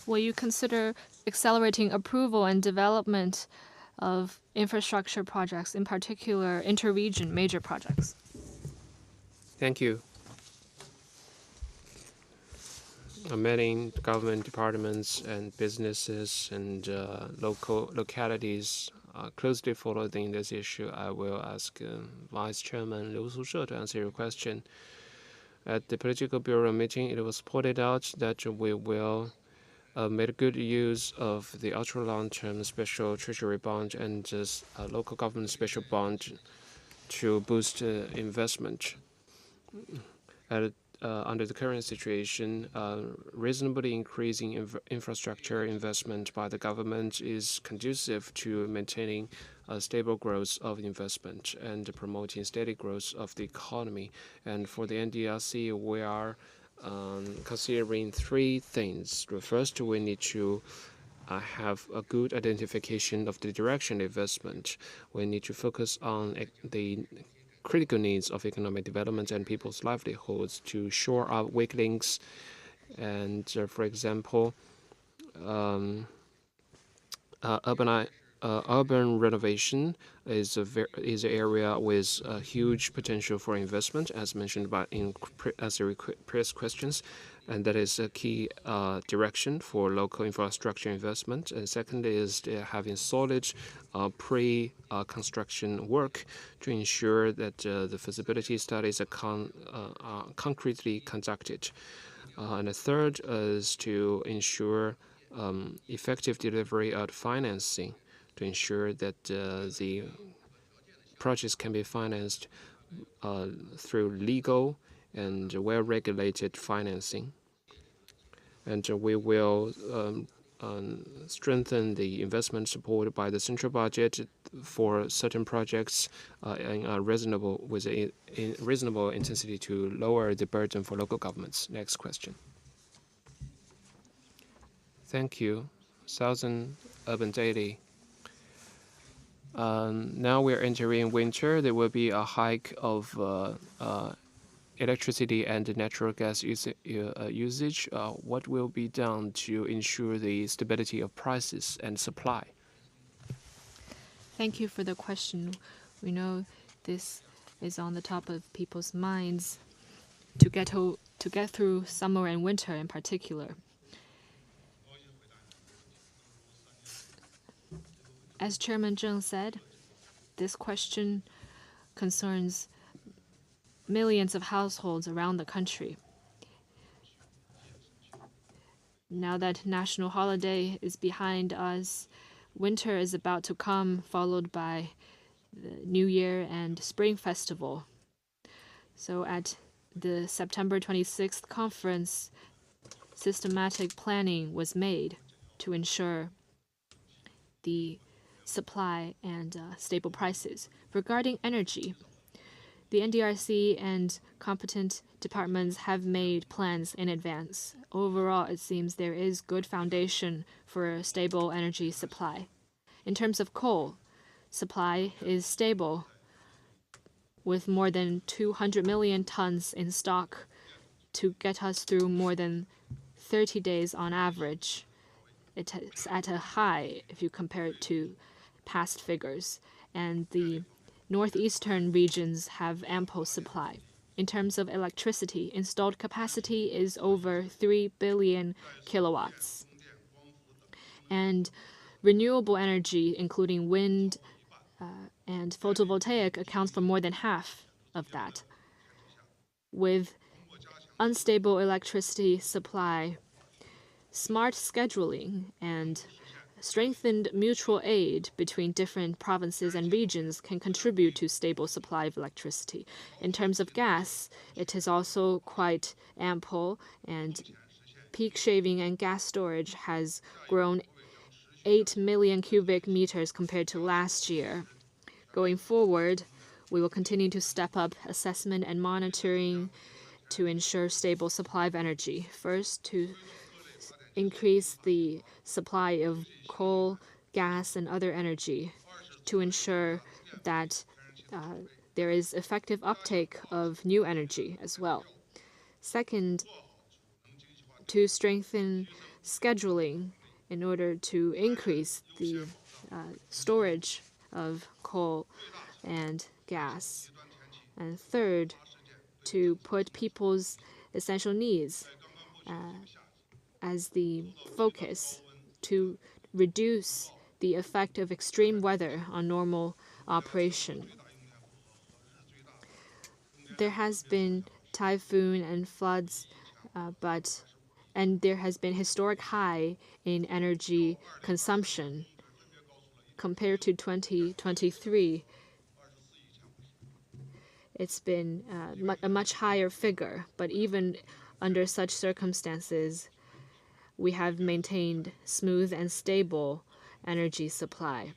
E: Will you consider accelerating approval and development of infrastructure projects, in particular interregion major projects?
D: Thank you. Many government departments and businesses and localities are closely following this issue. I will ask Vice Chairman Liu Sushe to answer your question. At the Political Bureau meeting, it was pointed out that we will make good use of the ultra-long-term special treasury bond and local government special bond to boost investment. Under the current situation, reasonably increasing infrastructure investment by the government is conducive to maintaining a stable growth of investment and promoting steady growth of the economy. And for the NDRC, we are considering 3 things. First, we need to have a good identification of the direction of investment. We need to focus on the critical needs of economic development and people's livelihoods to shore up weak links. And for example, urban renovation is an area with huge potential for investment, as mentioned in answering previous questions, and that is a key direction for local infrastructure investment. And second is having solid pre-construction work to ensure that the feasibility studies are concretely conducted. And the third is to ensure effective delivery of financing, to ensure that the projects can be financed through legal and well-regulated financing. And we will strengthen the investment supported by the central budget for certain projects with a reasonable intensity to lower the burden for local governments. Next question. Thank you. Southern Urban Daily. Now we're entering winter. There will be a hike of electricity and natural gas usage, what will be done to ensure the stability of prices and supply?
E: Thank you for the question. We know this is on the top of people's minds to get through summer and winter in particular. As Chairman Zheng said, this question concerns millions of households around the country. Now that national holiday is behind us, winter is about to come, followed by the New Year and Spring Festival. So at the September 26th conference, systematic planning was made to ensure the supply and stable prices. Regarding energy, the NDRC and competent departments have made plans in advance. Overall, it seems there is good foundation for a stable energy supply. In terms of coal, supply is stable with more than 200 million tons in stock to get us through more than 30 days on average. It is at a high if you compare it to past figures, and the northeastern regions have ample supply. In terms of electricity, installed capacity is over 3 billion kilowatts. And renewable energy, including wind and photovoltaic, accounts for more than half of that. With unstable electricity supply, smart scheduling and strengthened mutual aid between different provinces and regions can contribute to stable supply of electricity. In terms of gas, it is also quite ample, and peak shaving and gas storage has grown 8 million cubic meters compared to last year. Going forward, we will continue to step up assessment and monitoring to ensure stable supply of energy. First, to increase the supply of coal, gas, and other energy to ensure that there is effective uptake of new energy as well. Second, to strengthen scheduling in order to increase the storage of coal and gas. And third, to put people's essential needs as the focus to reduce the effect of extreme weather on normal operation. There has been typhoon and floods, and there has been historic high in energy consumption. Compared to 2023, it's been a much higher figure, but even under such circumstances, we have maintained smooth and stable energy supply.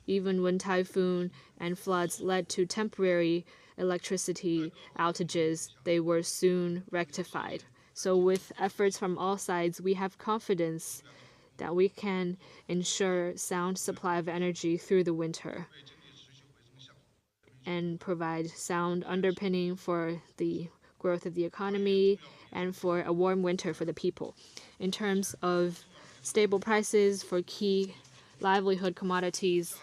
E: Even when typhoon and floods led to temporary electricity outages, they were soon rectified. So with efforts from all sides, we have confidence that we can ensure sound supply of energy through the winter and provide sound underpinning for the growth of the economy and for a warm winter for the people. In terms of stable prices for key livelihood commodities,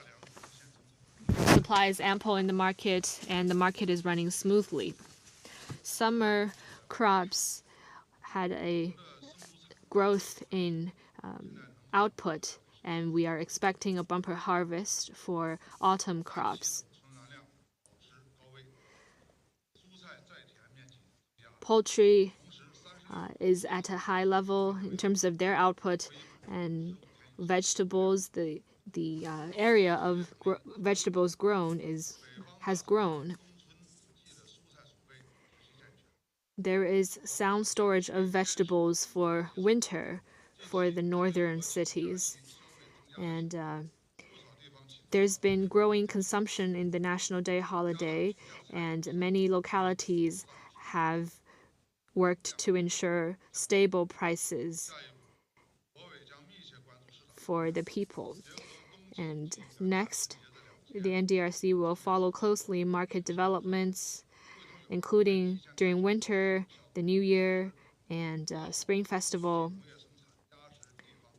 E: supply is ample in the market and the market is running smoothly. Summer crops had a growth in output, and we are expecting a bumper harvest for autumn crops. Poultry is at a high level in terms of their output, and vegetables, the area of vegetables grown has grown. There is sound storage of vegetables for winter for the northern cities, and there's been growing consumption in the National Day holiday, and many localities have worked to ensure stable prices for the people. And next, the NDRC will follow closely market developments including during winter, the New Year, and Spring Festival,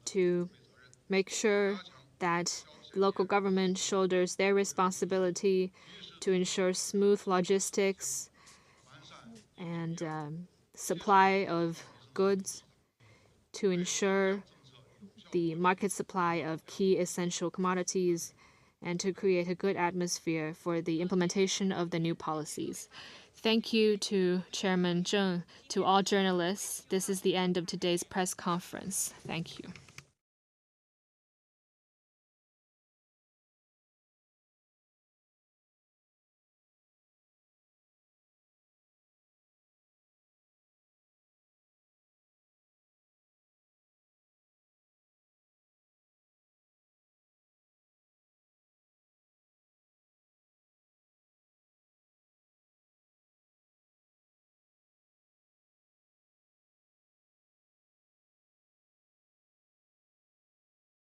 E: to make sure that local government shoulders their responsibility to ensure smooth logistics and supply of goods, to ensure the market supply of key essential commodities, and to create a good atmosphere for the implementation of the new policies. Thank you to Chairman Zheng, to all journalists. This is the end of today's press conference. Thank you.